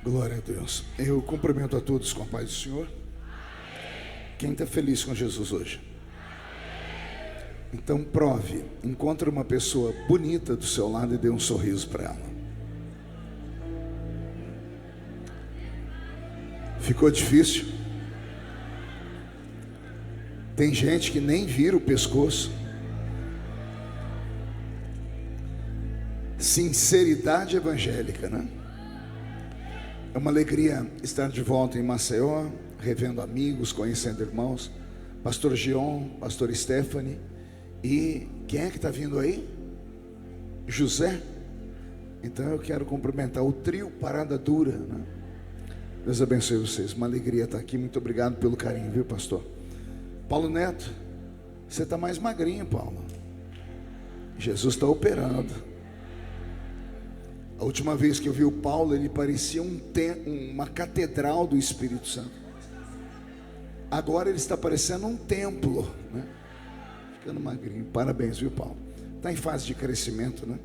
Glória a Deus. Eu cumprimento a todos com a paz do Senhor. Quem está feliz com Jesus hoje? Então prove, encontre uma pessoa bonita do seu lado e dê um sorriso para ela. Ficou difícil? Tem gente que nem vira o pescoço. Sinceridade evangélica, né? É uma alegria estar de volta em Maceió, revendo amigos, conhecendo irmãos. Pastor Gion, Pastor Stephanie. E quem é que está vindo aí? José. Então eu quero cumprimentar o trio Parada Dura, né? Deus abençoe vocês, uma alegria estar aqui. Muito obrigado pelo carinho, viu, pastor? Paulo Neto, você está mais magrinho, Paulo. Jesus está operando. A última vez que eu vi o Paulo, ele parecia uma catedral do Espírito Santo. Agora ele está parecendo um templo, né? Ficando magrinho. Parabéns, viu, Paulo? Está em fase de crescimento, né?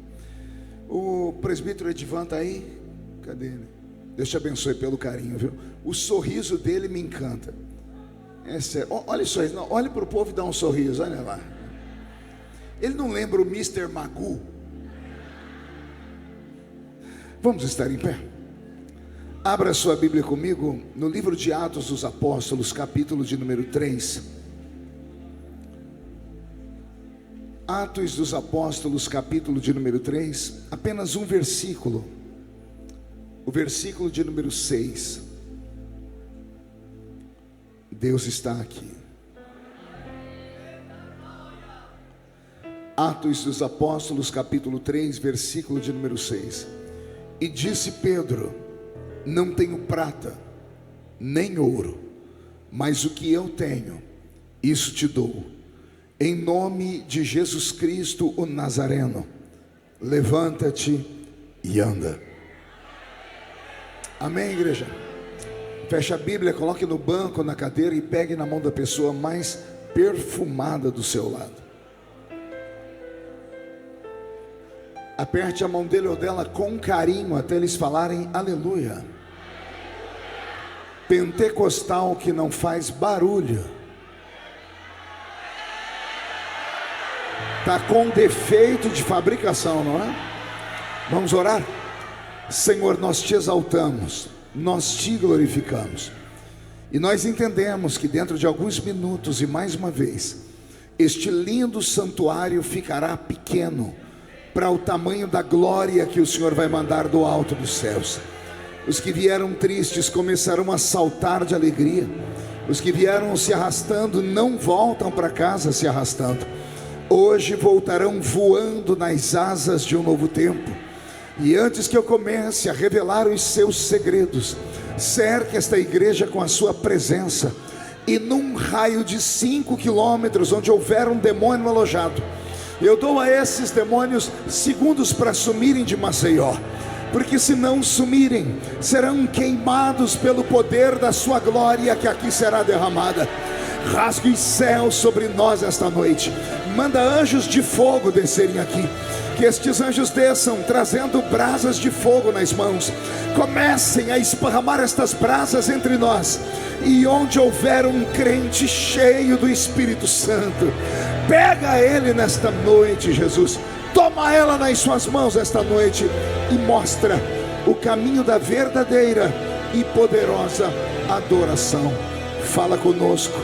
O presbítero Edivan está aí? Cadê ele? Deus te abençoe pelo carinho, viu? O sorriso dele me encanta. É sério. Olha só, olhe para o povo e dá um sorriso, olha lá. Ele não lembra o Mr. Magoo? Vamos estar em pé? Abra sua Bíblia comigo no livro de Atos dos Apóstolos, capítulo de número 3. Atos dos Apóstolos, capítulo de número 3. Apenas um versículo. O versículo de número 6. Deus está aqui. Atos dos Apóstolos, capítulo 3, versículo de número 6. E disse Pedro: não tenho prata, nem ouro, mas o que eu tenho, isso te dou. Em nome de Jesus Cristo, o Nazareno, levanta-te e anda. Amém, igreja? Feche a Bíblia, coloque no banco, na cadeira e pegue na mão da pessoa mais perfumada do seu lado. Aperte a mão dele ou dela com carinho até eles falarem aleluia. Pentecostal que não faz barulho. Está com defeito de fabricação, não é? Vamos orar? Senhor, nós te exaltamos, nós te glorificamos. E nós entendemos que dentro de alguns minutos e mais uma vez, este lindo santuário ficará pequeno para o tamanho da glória que o Senhor vai mandar do alto dos céus. Os que vieram tristes começarão a saltar de alegria. Os que vieram se arrastando não voltam para casa se arrastando. Hoje voltarão voando nas asas de um novo tempo. E antes que eu comece a revelar os seus segredos, cerque esta igreja com a sua presença. E num raio de 5 quilômetros, onde houver um demônio alojado, eu dou a esses demônios segundos para sumirem de Maceió, porque se não sumirem, serão queimados pelo poder da sua glória que aqui será derramada. Rasgue os céus sobre nós esta noite. Manda anjos de fogo descerem aqui. Que estes anjos desçam trazendo brasas de fogo nas mãos. Comecem a esparramar estas brasas entre nós. E onde houver um crente cheio do Espírito Santo, pega ele nesta noite, Jesus. Toma ela nas suas mãos esta noite e mostra o caminho da verdadeira e poderosa adoração. Fala conosco,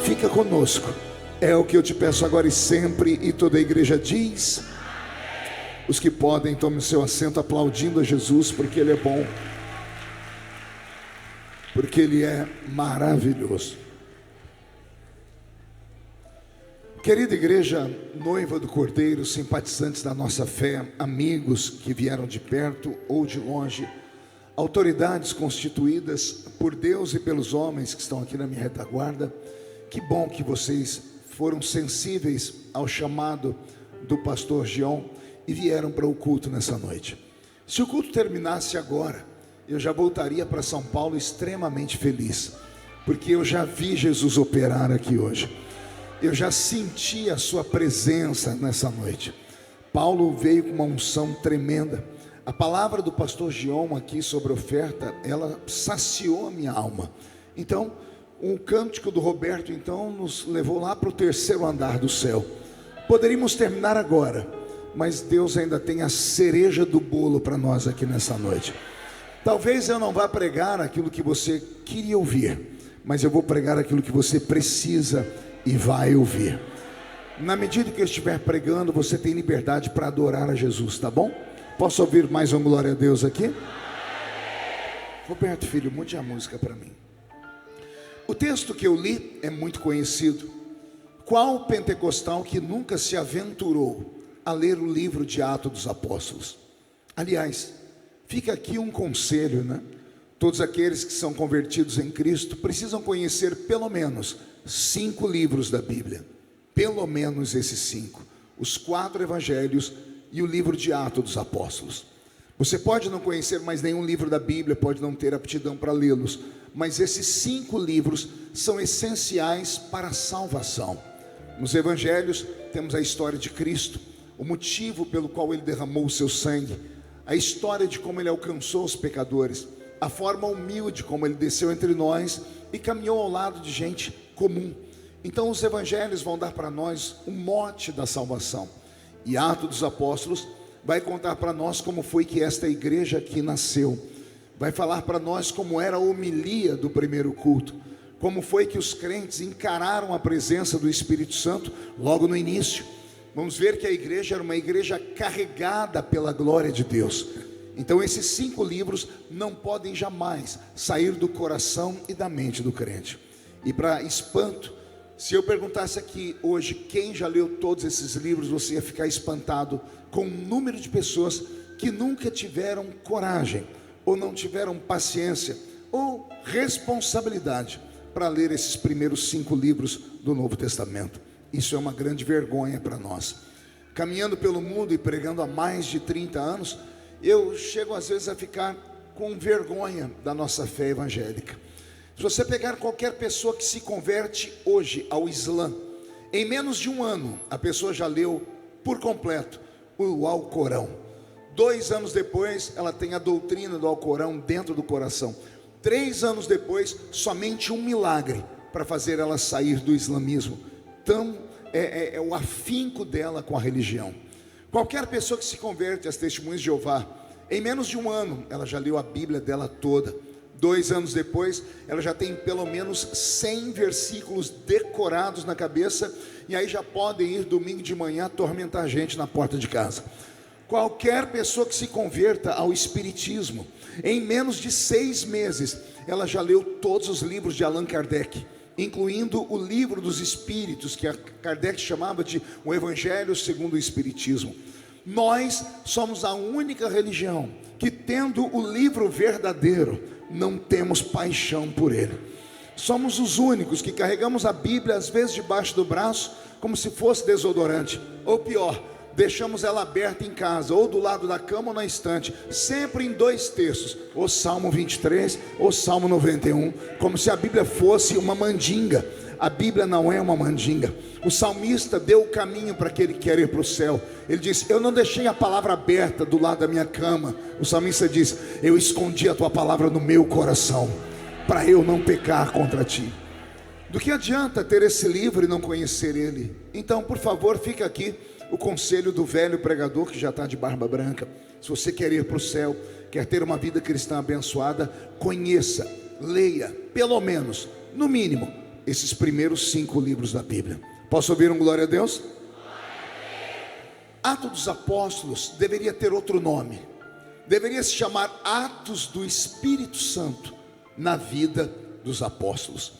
fica conosco. É o que eu te peço agora e sempre. E toda a igreja diz. Os que podem, tomem o seu assento aplaudindo a Jesus, porque Ele é bom, porque Ele é maravilhoso. Querida igreja, noiva do Cordeiro, simpatizantes da nossa fé, amigos que vieram de perto ou de longe, autoridades constituídas por Deus e pelos homens que estão aqui na minha retaguarda, que bom que vocês foram sensíveis ao chamado do pastor Gion e vieram para o culto nessa noite. Se o culto terminasse agora, eu já voltaria para São Paulo extremamente feliz, porque eu já vi Jesus operar aqui hoje. Eu já senti a sua presença nessa noite. Paulo veio com uma unção tremenda. A palavra do pastor Gion aqui sobre oferta, ela saciou a minha alma. Então, um cântico do Roberto, então, nos levou lá para o terceiro andar do céu. Poderíamos terminar agora, mas Deus ainda tem a cereja do bolo para nós aqui nessa noite. Talvez eu não vá pregar aquilo que você queria ouvir, mas eu vou pregar aquilo que você precisa e vai ouvir. Na medida que eu estiver pregando, você tem liberdade para adorar a Jesus, tá bom? Posso ouvir mais uma glória a Deus aqui? Roberto, filho, mude a música para mim. O texto que eu li é muito conhecido. Qual pentecostal que nunca se aventurou a ler o livro de Atos dos Apóstolos? Aliás, fica aqui um conselho, né? Todos aqueles que são convertidos em Cristo precisam conhecer pelo menos 5 livros da Bíblia. Pelo menos esses 5. Os 4 evangelhos e o livro de Atos dos Apóstolos. Você pode não conhecer mais nenhum livro da Bíblia, pode não ter aptidão para lê-los, mas esses 5 livros são essenciais para a salvação. Nos evangelhos temos a história de Cristo, o motivo pelo qual ele derramou o seu sangue, a história de como ele alcançou os pecadores, a forma humilde como ele desceu entre nós e caminhou ao lado de gente comum. Então os evangelhos vão dar para nós um mote da salvação. E Atos dos Apóstolos vai contar para nós como foi que esta igreja aqui nasceu. Vai falar para nós como era a homilia do primeiro culto, como foi que os crentes encararam a presença do Espírito Santo logo no início. Vamos ver que a igreja era uma igreja carregada pela glória de Deus. Então esses 5 livros não podem jamais sair do coração e da mente do crente. E para espanto, se eu perguntasse aqui hoje quem já leu todos esses livros, você ia ficar espantado com o número de pessoas que nunca tiveram coragem, ou não tiveram paciência, ou responsabilidade para ler esses primeiros 5 livros do Novo Testamento. Isso é uma grande vergonha para nós. Caminhando pelo mundo e pregando há mais de 30 anos, eu chego às vezes a ficar com vergonha da nossa fé evangélica. Se você pegar qualquer pessoa que se converte hoje ao Islã, em menos de um ano, a pessoa já leu por completo o Alcorão. 2 anos depois, ela tem a doutrina do Alcorão dentro do coração. 3 anos depois, somente um milagre para fazer ela sair do islamismo. Então, é o afinco dela com a religião. Qualquer pessoa que se converte às Testemunhas de Jeová, em menos de um ano, ela já leu a Bíblia dela toda. 2 anos depois, ela já tem pelo menos 100 versículos decorados na cabeça, e aí já podem ir domingo de manhã atormentar a gente na porta de casa. Qualquer pessoa que se converta ao Espiritismo, em menos de 6 meses, ela já leu todos os livros de Allan Kardec, incluindo o livro dos Espíritos, que Kardec chamava de o Evangelho segundo o Espiritismo. Nós somos a única religião que, tendo o livro verdadeiro, não temos paixão por ele. Somos os únicos que carregamos a Bíblia às vezes debaixo do braço, como se fosse desodorante, ou pior, deixamos ela aberta em casa, ou do lado da cama ou na estante, sempre em 2 textos, ou Salmo 23, ou Salmo 91, como se a Bíblia fosse uma mandinga. A Bíblia não é uma mandinga. O salmista deu o caminho para aquele que quer ir para o céu. Ele disse: eu não deixei a palavra aberta do lado da minha cama. O salmista diz: eu escondi a tua palavra no meu coração, para eu não pecar contra ti. Do que adianta ter esse livro e não conhecer ele? Então, por favor, fica aqui o conselho do velho pregador que já está de barba branca. Se você quer ir para o céu, quer ter uma vida cristã abençoada, conheça, leia, pelo menos, no mínimo, esses primeiros 5 livros da Bíblia. Posso ouvir um glória a Deus? Atos dos Apóstolos deveria ter outro nome. Deveria se chamar Atos do Espírito Santo na vida dos apóstolos.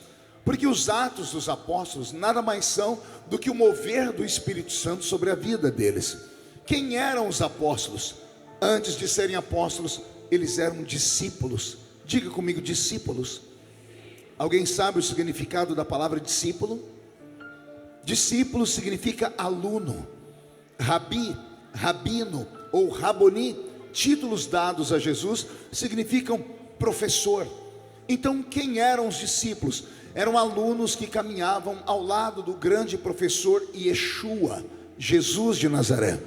Porque os atos dos apóstolos nada mais são do que o mover do Espírito Santo sobre a vida deles. Quem eram os apóstolos? Antes de serem apóstolos, eles eram discípulos. Diga comigo, discípulos. Alguém sabe o significado da palavra discípulo? Discípulo significa aluno. Rabi, rabino ou raboni, títulos dados a Jesus, significam professor. Então, quem eram os discípulos? Eram alunos que caminhavam ao lado do grande professor Yeshua, Jesus de Nazaré,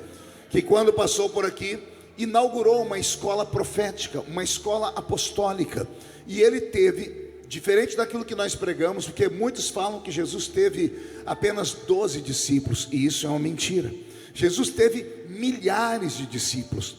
que quando passou por aqui, inaugurou uma escola profética, uma escola apostólica. E ele teve, diferente daquilo que nós pregamos, porque muitos falam que Jesus teve apenas 12 discípulos, e isso é uma mentira. Jesus teve milhares de discípulos.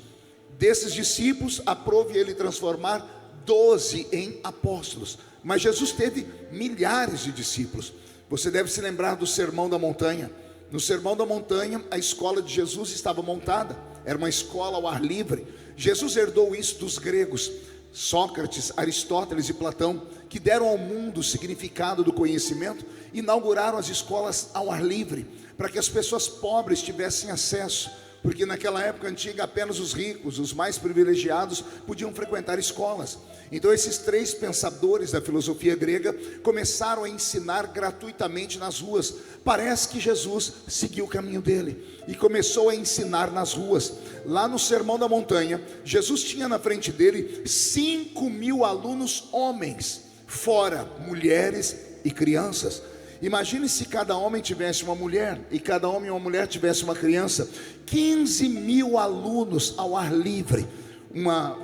Desses discípulos, aprove ele transformar 12 em apóstolos. Mas Jesus teve milhares de discípulos. Você deve se lembrar do Sermão da Montanha. No Sermão da Montanha, a escola de Jesus estava montada. Era uma escola ao ar livre. Jesus herdou isso dos gregos, Sócrates, Aristóteles e Platão, que deram ao mundo o significado do conhecimento. Inauguraram as escolas ao ar livre, para que as pessoas pobres tivessem acesso, porque naquela época antiga apenas os ricos, os mais privilegiados, podiam frequentar escolas. Então esses 3 pensadores da filosofia grega começaram a ensinar gratuitamente nas ruas. Parece que Jesus seguiu o caminho dele e começou a ensinar nas ruas. Lá no Sermão da Montanha, Jesus tinha na frente dele 5.000 alunos homens, fora mulheres e crianças. Imagine se cada homem tivesse uma mulher, e cada homem e uma mulher tivesse uma criança. 15.000 alunos ao ar livre.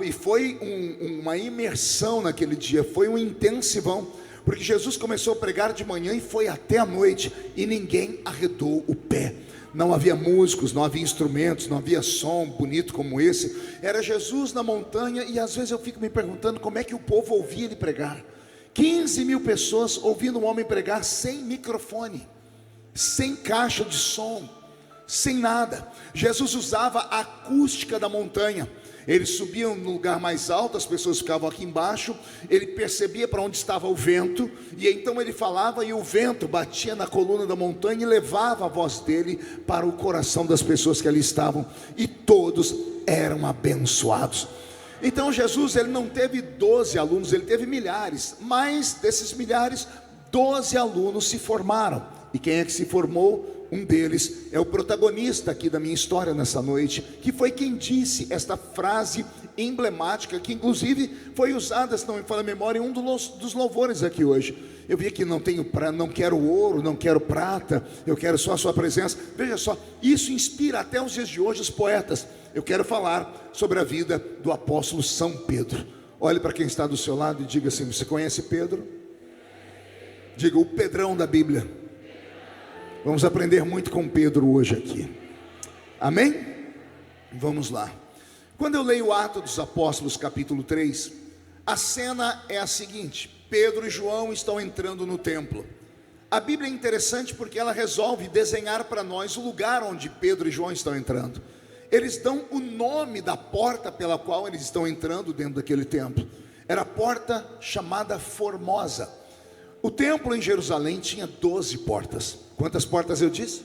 E foi uma imersão naquele dia, foi um intensivão, porque Jesus começou a pregar de manhã e foi até a noite, e ninguém arredou o pé. Não havia músicos, não havia instrumentos, não havia som bonito como esse. Era Jesus na montanha, e às vezes eu fico me perguntando como é que o povo ouvia ele pregar. 15.000 pessoas ouvindo um homem pregar sem microfone, sem caixa de som, sem nada. Jesus usava a acústica da montanha. Eles subiam no lugar mais alto, as pessoas ficavam aqui embaixo. Ele percebia para onde estava o vento, e então ele falava, e o vento batia na coluna da montanha e levava a voz dele para o coração das pessoas que ali estavam, e todos eram abençoados. Então Jesus, ele não teve 12 alunos, ele teve milhares, mas desses milhares, 12 alunos se formaram. E quem é que se formou? Um deles é o protagonista aqui da minha história nessa noite, que foi quem disse esta frase emblemática, que inclusive foi usada, se não me falha a memória, em um dos louvores aqui hoje. Eu vi que não quero ouro, não quero prata, eu quero só a sua presença. Veja só, isso inspira até os dias de hoje os poetas. Eu quero falar sobre a vida do apóstolo São Pedro. Olhe para quem está do seu lado e diga assim: você conhece Pedro? Diga: o Pedrão da Bíblia. Vamos aprender muito com Pedro hoje aqui. Amém? Vamos lá. Quando eu leio o Atos dos Apóstolos capítulo 3, a cena é a seguinte: Pedro e João estão entrando no templo. A Bíblia é interessante porque ela resolve desenhar para nós o lugar onde Pedro e João estão entrando. Eles dão o nome da porta pela qual eles estão entrando dentro daquele templo. Era a porta chamada Formosa. O templo em Jerusalém tinha 12 portas. Quantas portas eu disse?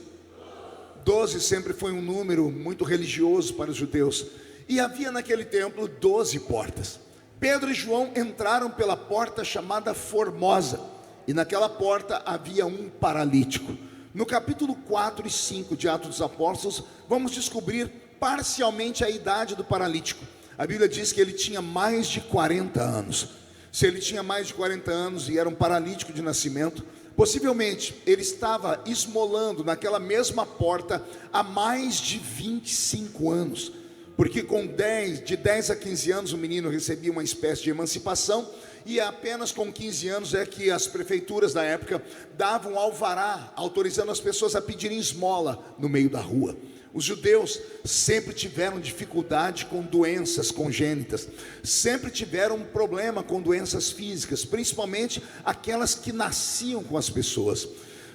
12 sempre foi um número muito religioso para os judeus. E havia naquele templo 12 portas. Pedro e João entraram pela porta chamada Formosa. E naquela porta havia um paralítico. No capítulo 4 e 5 de Atos dos Apóstolos, vamos descobrir parcialmente a idade do paralítico. A Bíblia diz que ele tinha mais de 40 anos. Se ele tinha mais de 40 anos e era um paralítico de nascimento, possivelmente ele estava esmolando naquela mesma porta há mais de 25 anos. Porque de 10 a 15 anos o menino recebia uma espécie de emancipação, e apenas com 15 anos é que as prefeituras da época davam alvará, autorizando as pessoas a pedirem esmola no meio da rua. Os judeus sempre tiveram dificuldade com doenças congênitas, sempre tiveram um problema com doenças físicas, principalmente aquelas que nasciam com as pessoas.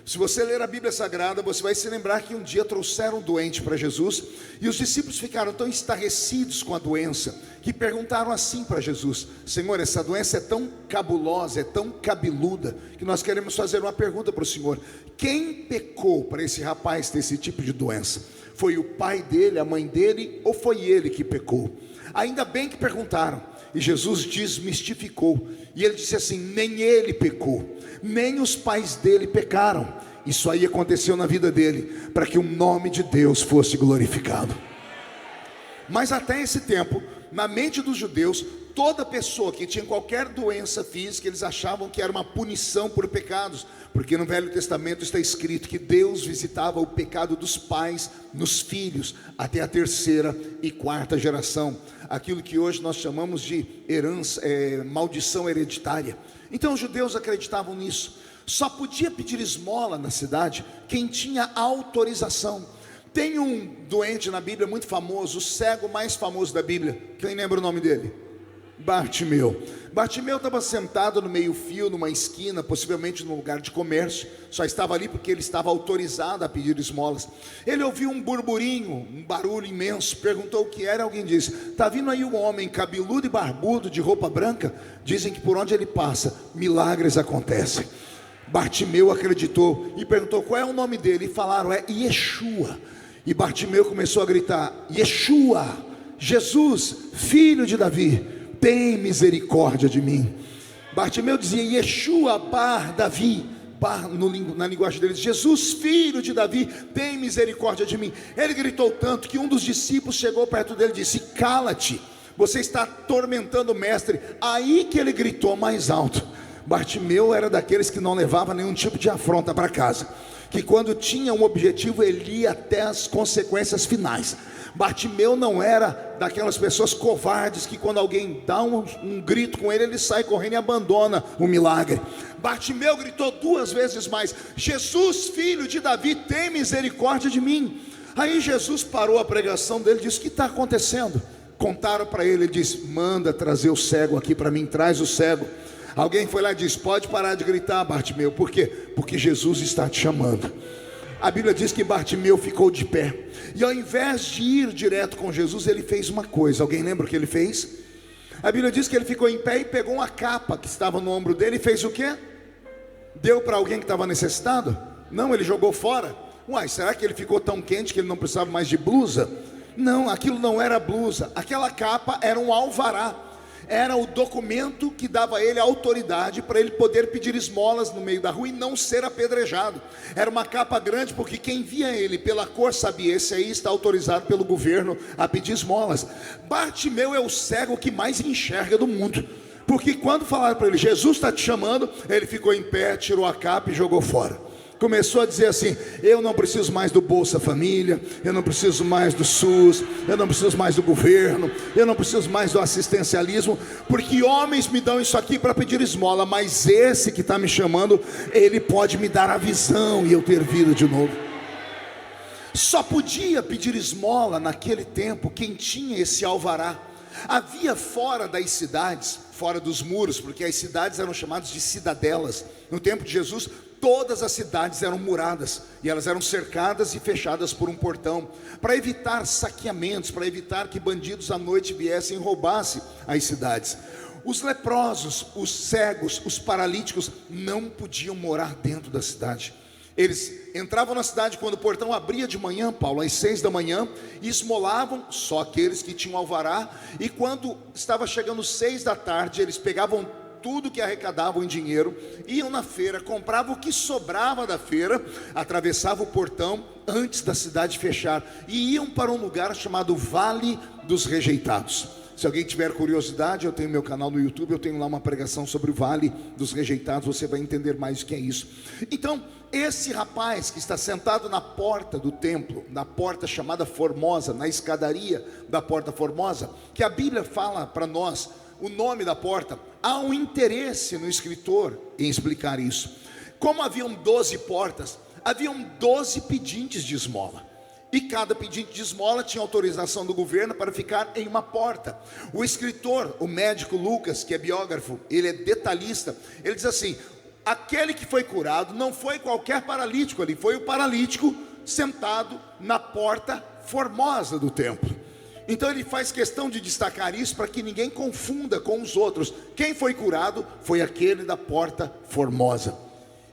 Se você ler a Bíblia Sagrada, você vai se lembrar que um dia trouxeram um doente para Jesus, e os discípulos ficaram tão estarrecidos com a doença, que perguntaram assim para Jesus: Senhor, essa doença é tão cabulosa, é tão cabeluda, que nós queremos fazer uma pergunta para o Senhor: quem pecou para esse rapaz ter esse tipo de doença? Foi o pai dele, a mãe dele, ou foi ele que pecou? Ainda bem que perguntaram. E Jesus desmistificou, e ele disse assim: nem ele pecou, nem os pais dele pecaram. Isso aí aconteceu na vida dele, para que o nome de Deus fosse glorificado. Mas até esse tempo, na mente dos judeus, toda pessoa que tinha qualquer doença física, eles achavam que era uma punição por pecados, porque no Velho Testamento está escrito que Deus visitava o pecado dos pais nos filhos, até a terceira e quarta geração, aquilo que hoje nós chamamos de herança, maldição hereditária. Então os judeus acreditavam nisso. Só podia pedir esmola na cidade quem tinha autorização. Tem um doente na Bíblia muito famoso, o cego mais famoso da Bíblia. Quem lembra o nome dele? Bartimeu. Bartimeu estava sentado no meio-fio, numa esquina, possivelmente num lugar de comércio. Só estava ali porque ele estava autorizado a pedir esmolas. Ele ouviu um burburinho, um barulho imenso, perguntou o que era. Alguém disse: está vindo aí um homem cabeludo e barbudo, de roupa branca. Dizem que por onde ele passa, milagres acontecem. Bartimeu acreditou e perguntou qual é o nome dele. E falaram: é Yeshua. E Bartimeu começou a gritar: Yeshua, Jesus, filho de Davi, tem misericórdia de mim. Bartimeu dizia Yeshua bar Davi, na linguagem deles, Jesus, filho de Davi, tem misericórdia de mim. Ele gritou tanto que um dos discípulos chegou perto dele e disse: cala-te, você está atormentando o mestre. Aí que ele gritou mais alto. Bartimeu era daqueles que não levava nenhum tipo de afronta para casa, que quando tinha um objetivo ele ia até as consequências finais. Bartimeu não era daquelas pessoas covardes que quando alguém dá um grito com ele, ele sai correndo e abandona o milagre. Bartimeu gritou 2 vezes mais: Jesus, filho de Davi, tem misericórdia de mim. Aí Jesus parou a pregação dele e disse: o que está acontecendo? Contaram para ele, ele disse: manda trazer o cego aqui para mim, traz o cego. Alguém foi lá e disse: pode parar de gritar, Bartimeu. Por quê? Porque Jesus está te chamando. A Bíblia diz que Bartimeu ficou de pé, e ao invés de ir direto com Jesus, ele fez uma coisa. Alguém lembra o que ele fez? A Bíblia diz que ele ficou em pé e pegou uma capa que estava no ombro dele e fez o quê? Deu para alguém que estava necessitado? Não, ele jogou fora. Uai, será que ele ficou tão quente que ele não precisava mais de blusa? Não, aquilo não era blusa. Aquela capa era um alvará. Era o documento que dava a ele a autoridade para ele poder pedir esmolas no meio da rua e não ser apedrejado. Era uma capa grande, porque quem via ele pela cor sabia: esse aí está autorizado pelo governo a pedir esmolas. Bartimeu é o cego que mais enxerga do mundo, porque quando falaram para ele: Jesus está te chamando, ele ficou em pé, tirou a capa e jogou fora. Começou a dizer assim: eu não preciso mais do Bolsa Família, eu não preciso mais do SUS, eu não preciso mais do governo, eu não preciso mais do assistencialismo, porque homens me dão isso aqui para pedir esmola, mas esse que está me chamando, ele pode me dar a visão e eu ter vida de novo. Só podia pedir esmola naquele tempo quem tinha esse alvará. Havia fora das cidades, fora dos muros, porque as cidades eram chamadas de cidadelas. No tempo de Jesus, todas as cidades eram muradas, e elas eram cercadas e fechadas por um portão, para evitar saqueamentos, para evitar que bandidos à noite viessem e roubassem as cidades. Os leprosos, os cegos, os paralíticos não podiam morar dentro da cidade. Eles entravam na cidade quando o portão abria de manhã, Paulo, às 6 da manhã, e esmolavam, só aqueles que tinham alvará, e quando estava chegando 6 da tarde, eles pegavam tudo que arrecadavam em dinheiro, iam na feira, compravam o que sobrava da feira, atravessavam o portão antes da cidade fechar, e iam para um lugar chamado Vale dos Rejeitados. Se alguém tiver curiosidade, eu tenho meu canal no YouTube, eu tenho lá uma pregação sobre o Vale dos Rejeitados, você vai entender mais o que é isso. Então, esse rapaz que está sentado na porta do templo, na porta chamada Formosa, na escadaria da porta Formosa, que a Bíblia fala para nós o nome da porta, há um interesse no escritor em explicar isso. Como haviam 12 portas, haviam 12 pedintes de esmola, e cada pedinte de esmola tinha autorização do governo para ficar em uma porta. O escritor, o médico Lucas, que é biógrafo, ele é detalhista, ele diz assim: aquele que foi curado não foi qualquer paralítico ali, foi o paralítico sentado na porta formosa do templo. Então ele faz questão de destacar isso para que ninguém confunda com os outros. Quem foi curado foi aquele da porta formosa.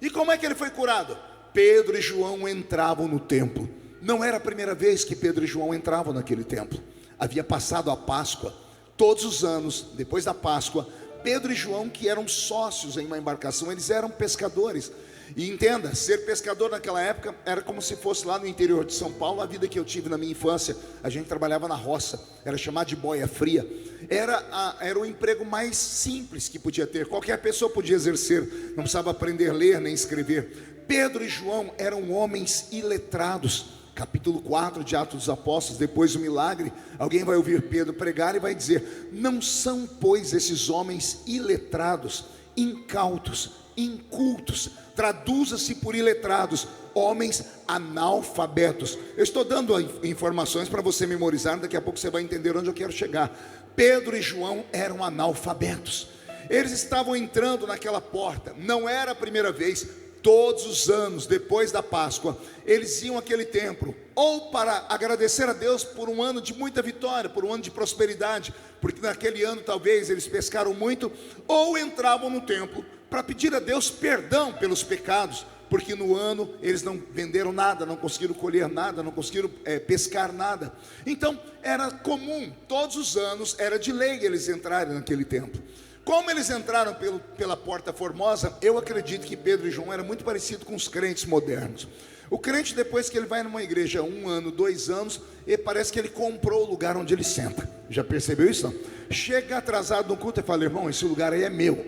E como é que ele foi curado? Pedro e João entravam no templo. Não era a primeira vez que Pedro e João entravam naquele templo. Havia passado a Páscoa. Todos os anos, depois da Páscoa, Pedro e João, que eram sócios em uma embarcação, eles eram pescadores. E entenda, ser pescador naquela época era como se fosse lá no interior de São Paulo. A vida que eu tive na minha infância, a gente trabalhava na roça, era chamado de boia fria. Era o emprego mais simples que podia ter, qualquer pessoa podia exercer, não precisava aprender a ler nem escrever. Pedro e João eram homens iletrados. Capítulo 4 de Atos dos Apóstolos, depois do milagre, alguém vai ouvir Pedro pregar e vai dizer: não são, pois, esses homens iletrados, incautos, incultos, traduza-se por iletrados, homens analfabetos. Eu estou dando informações para você memorizar, daqui a pouco você vai entender onde eu quero chegar. Pedro e João eram analfabetos, eles estavam entrando naquela porta, não era a primeira vez. Todos os anos, depois da Páscoa, eles iam àquele templo, ou para agradecer a Deus por um ano de muita vitória, por um ano de prosperidade, porque naquele ano talvez eles pescaram muito, ou entravam no templo para pedir a Deus perdão pelos pecados, porque no ano eles não venderam nada, não conseguiram colher nada, não conseguiram pescar nada. Então era comum, todos os anos era de lei eles entrarem naquele templo. Como eles entraram pela porta formosa, eu acredito que Pedro e João eram muito parecidos com os crentes modernos. O crente, depois que ele vai numa igreja 1 ano, 2 anos, parece que ele comprou o lugar onde ele senta. Já percebeu isso? Não? Chega atrasado no culto e fala: irmão, esse lugar aí é meu.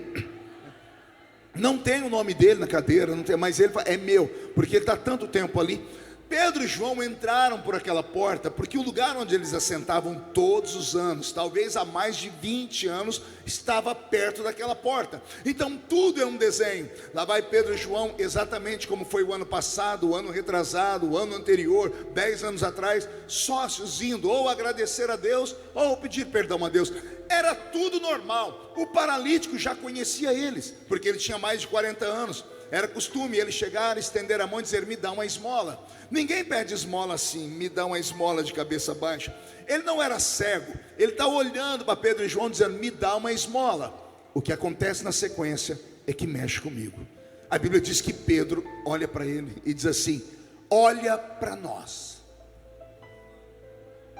Não tem o nome dele na cadeira, não tem, mas ele fala: é meu, porque ele está tanto tempo ali. Pedro e João entraram por aquela porta, porque o lugar onde eles assentavam todos os anos, talvez há mais de 20 anos, estava perto daquela porta. Então tudo é um desenho. Lá vai Pedro e João, exatamente como foi o ano passado, o ano retrasado, o ano anterior, 10 anos atrás, sócios indo ou agradecer a Deus, ou pedir perdão a Deus. Era tudo normal. O paralítico já conhecia eles, porque ele tinha mais de 40 anos. Era costume ele chegar, estender a mão e dizer: me dá uma esmola. Ninguém pede esmola assim, me dá uma esmola de cabeça baixa. Ele não era cego, ele está olhando para Pedro e João dizendo: me dá uma esmola. O que acontece na sequência é que mexe comigo. A Bíblia diz que Pedro olha para ele e diz assim: olha para nós.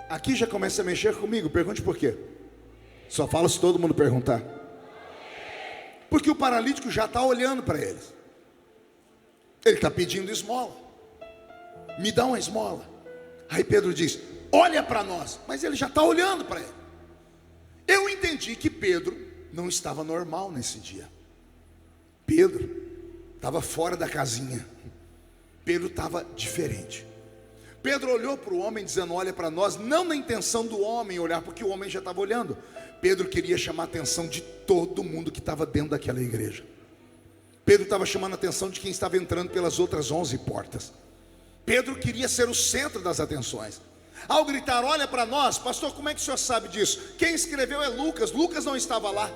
Aqui já começa a mexer comigo, pergunte por quê. Só falo se todo mundo perguntar. Porque o paralítico já está olhando para eles. Ele está pedindo esmola. Me dá uma esmola. Aí Pedro diz: olha para nós. Mas ele já está olhando para ele. Eu entendi que Pedro não estava normal nesse dia. Pedro estava fora da casinha. Pedro estava diferente. Pedro olhou para o homem dizendo: olha para nós. Não na intenção do homem olhar, porque o homem já estava olhando. Pedro queria chamar a atenção de todo mundo que estava dentro daquela igreja. Pedro estava chamando a atenção de quem estava entrando pelas outras 11 portas. Pedro queria ser o centro das atenções. Ao gritar: olha para nós, pastor, como é que o senhor sabe disso? Quem escreveu é Lucas. Lucas não estava lá.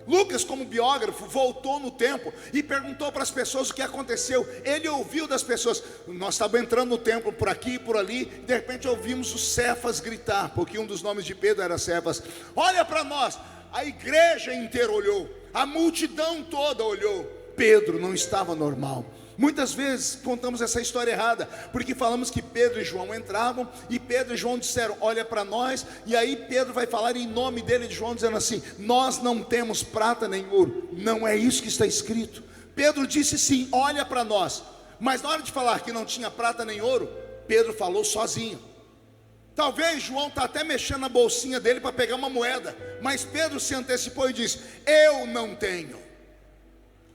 Lucas, como biógrafo, voltou no templo e perguntou para as pessoas o que aconteceu. Ele ouviu das pessoas. Nós estávamos entrando no templo por aqui e por ali, e de repente ouvimos o Cefas gritar, porque um dos nomes de Pedro era Cefas: olha para nós. A igreja inteira olhou, a multidão toda olhou. Pedro não estava normal. Muitas vezes contamos essa história errada, porque falamos que Pedro e João entravam, e Pedro e João disseram: olha para nós. E aí Pedro vai falar em nome dele de João, dizendo assim: nós não temos prata nem ouro. Não é isso que está escrito. Pedro disse sim, olha para nós. Mas na hora de falar que não tinha prata nem ouro, Pedro falou sozinho. Talvez João está até mexendo na bolsinha dele para pegar uma moeda, mas Pedro se antecipou e disse: eu não tenho.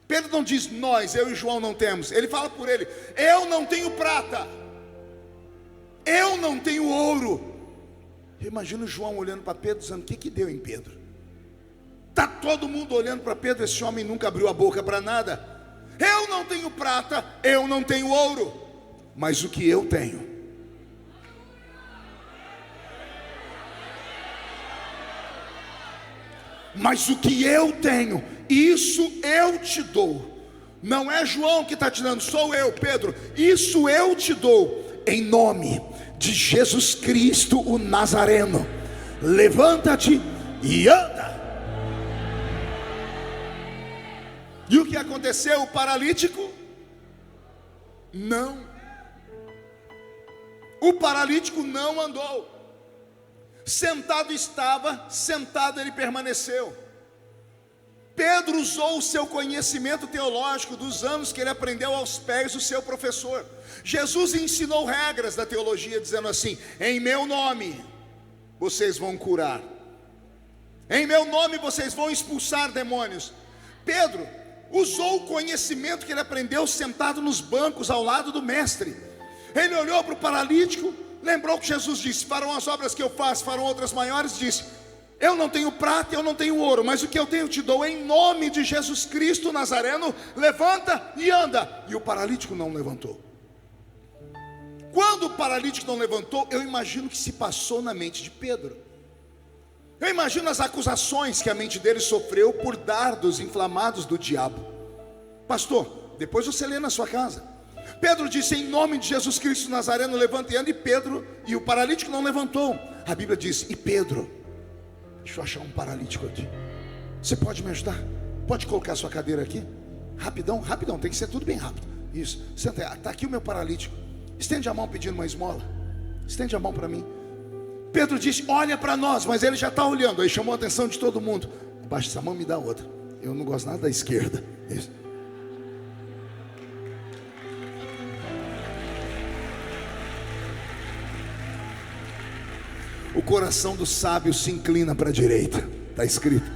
Pedro não diz nós, eu e João não temos. Ele fala por ele: eu não tenho prata, eu não tenho ouro. Imagina o João olhando para Pedro dizendo: o que deu em Pedro? Está todo mundo olhando para Pedro. Esse homem nunca abriu a boca para nada. Eu não tenho prata, eu não tenho ouro, mas o que eu tenho, mas o que eu tenho, isso eu te dou. Não é João que está te dando, sou eu, Pedro. Isso eu te dou, em nome de Jesus Cristo o Nazareno. Levanta-te e anda. E o que aconteceu? O paralítico? Não. O paralítico não andou. Sentado estava, sentado ele permaneceu. Pedro usou o seu conhecimento teológico dos anos que ele aprendeu aos pés do seu professor. Jesus ensinou regras da teologia, dizendo assim: em meu nome vocês vão curar, em meu nome vocês vão expulsar demônios. Pedro usou o conhecimento que ele aprendeu sentado nos bancos ao lado do mestre. Ele olhou para o paralítico, lembrou que Jesus disse: farão as obras que eu faço, farão outras maiores. Disse: eu não tenho prata, eu não tenho ouro, mas o que eu tenho te dou. Em nome de Jesus Cristo Nazareno, levanta e anda. E o paralítico não levantou. Quando o paralítico não levantou, eu imagino que se passou na mente de Pedro. Eu imagino as acusações que a mente dele sofreu por dardos inflamados do diabo. Pastor, depois você lê na sua casa. Pedro disse: em nome de Jesus Cristo Nazareno, levanta e anda. E o paralítico não levantou. A Bíblia diz: e Pedro, deixa eu achar um paralítico aqui. Você pode me ajudar? Pode colocar a sua cadeira aqui? Rapidão, rapidão, tem que ser tudo bem rápido. Isso, senta aí, está aqui o meu paralítico. Estende a mão pedindo uma esmola. Estende a mão para mim. Pedro disse: olha para nós, mas ele já está olhando. Aí chamou a atenção de todo mundo. Baixa essa mão, me dá outra. Eu não gosto nada da esquerda. Isso. O coração do sábio se inclina para a direita. Está escrito.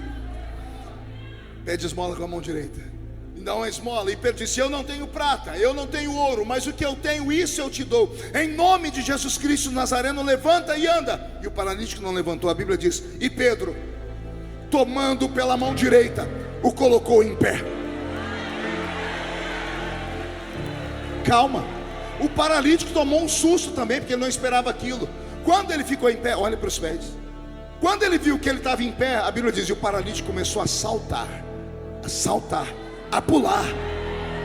Pede esmola com a mão direita. Dá uma esmola. E Pedro disse: eu não tenho prata, eu não tenho ouro, mas o que eu tenho, isso eu te dou. Em nome de Jesus Cristo Nazareno, levanta e anda. E o paralítico não levantou. A Bíblia diz: e Pedro, tomando pela mão direita, o colocou em pé. Calma. O paralítico tomou um susto também, porque ele não esperava aquilo. Quando ele ficou em pé, olha para os pés. Quando ele viu que ele estava em pé, a Bíblia diz: e o paralítico começou a saltar, a pular.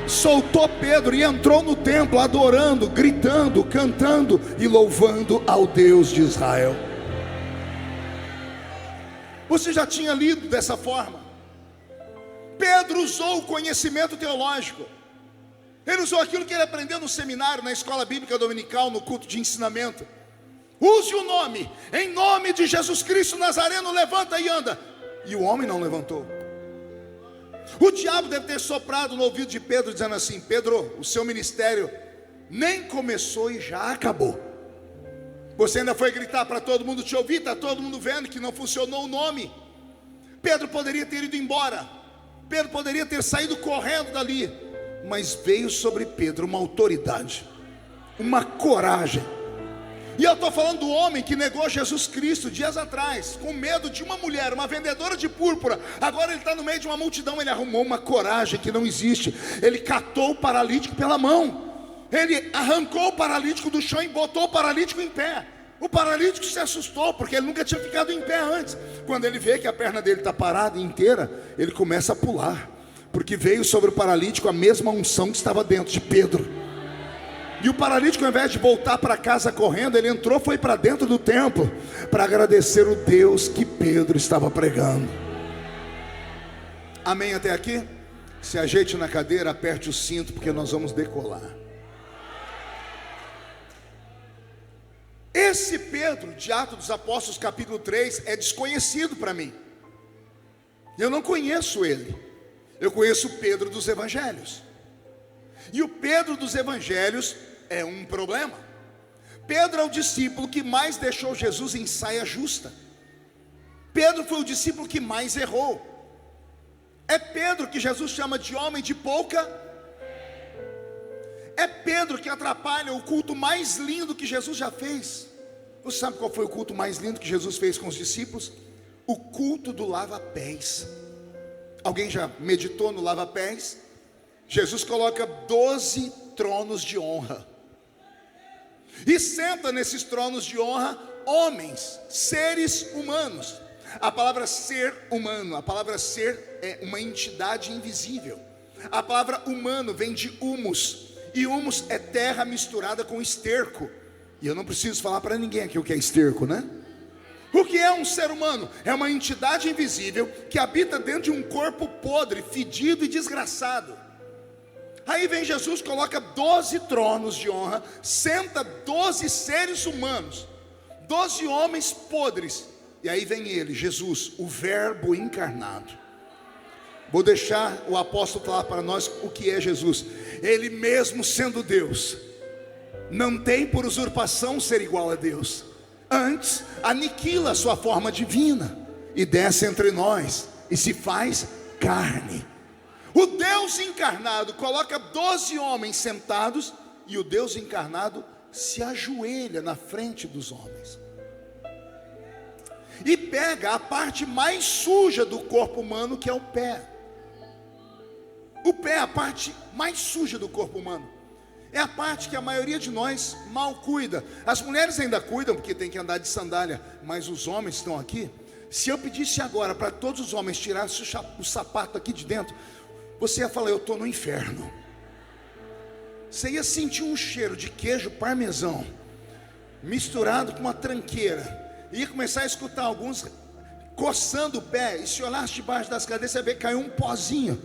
Soltou Pedro e entrou no templo adorando, gritando, cantando e louvando ao Deus de Israel. Você já tinha lido dessa forma? Pedro usou o conhecimento teológico. Ele usou aquilo que ele aprendeu no seminário, na escola bíblica dominical, no culto de ensinamento. Use o nome, em nome de Jesus Cristo Nazareno, levanta e anda. E o homem não levantou. O diabo deve ter soprado no ouvido de Pedro, dizendo assim: Pedro, o seu ministério nem começou e já acabou. Você ainda foi gritar para todo mundo te ouvir, está todo mundo vendo que não funcionou o nome. Pedro poderia ter ido embora, Pedro poderia ter saído correndo dali, mas veio sobre Pedro uma autoridade, uma coragem. E eu estou falando do homem que negou Jesus Cristo dias atrás, com medo de uma mulher, uma vendedora de púrpura. Agora ele está no meio de uma multidão. Ele arrumou uma coragem que não existe. Ele catou o paralítico pela mão. Ele arrancou o paralítico do chão e botou o paralítico em pé. O paralítico se assustou, porque ele nunca tinha ficado em pé antes. Quando ele vê que a perna dele está parada inteira, ele começa a pular, porque veio sobre o paralítico a mesma unção que estava dentro de Pedro. E o paralítico, ao invés de voltar para casa correndo, ele entrou, foi para dentro do templo para agradecer o Deus que Pedro estava pregando. Amém até aqui? Se ajeite na cadeira, aperte o cinto, porque nós vamos decolar. Esse Pedro de Atos dos Apóstolos capítulo 3 é desconhecido para mim. Eu não conheço ele. Eu conheço o Pedro dos Evangelhos. E o Pedro dos Evangelhos é um problema. Pedro é o discípulo que mais deixou Jesus em saia justa. Pedro foi o discípulo que mais errou. É Pedro que Jesus chama de homem de pouca. É Pedro que atrapalha o culto mais lindo que Jesus já fez. Você sabe qual foi o culto mais lindo que Jesus fez com os discípulos? O culto do lava-pés. Alguém já meditou no lava-pés? Jesus coloca 12 tronos de honra. E senta nesses tronos de honra homens, seres humanos. A palavra ser humano, a palavra ser é uma entidade invisível. A palavra humano vem de humus. E humus é terra misturada com esterco. E eu não preciso falar para ninguém aqui o que é esterco, né? O que é um ser humano? É uma entidade invisível que habita dentro de um corpo podre, fedido e desgraçado. Aí vem Jesus, coloca 12 tronos de honra, senta 12 seres humanos, 12 homens podres. E aí vem ele, Jesus, o verbo encarnado. Vou deixar o apóstolo falar para nós o que é Jesus. Ele mesmo sendo Deus, não tem por usurpação ser igual a Deus. Antes, aniquila a sua forma divina e desce entre nós e se faz carne. O Deus encarnado coloca 12 homens sentados e o Deus encarnado se ajoelha na frente dos homens e pega a parte mais suja do corpo humano, que é o pé. O pé é a parte mais suja do corpo humano. É a parte que a maioria de nós mal cuida. As mulheres ainda cuidam porque tem que andar de sandália, mas os homens estão aqui. Se eu pedisse agora para todos os homens tirassem o sapato aqui de dentro, você ia falar: eu estou no inferno. Você ia sentir um cheiro de queijo parmesão misturado com uma tranqueira. Ia começar a escutar alguns coçando o pé. E se olhasse debaixo das cadeiras, você ia ver que caiu um pozinho.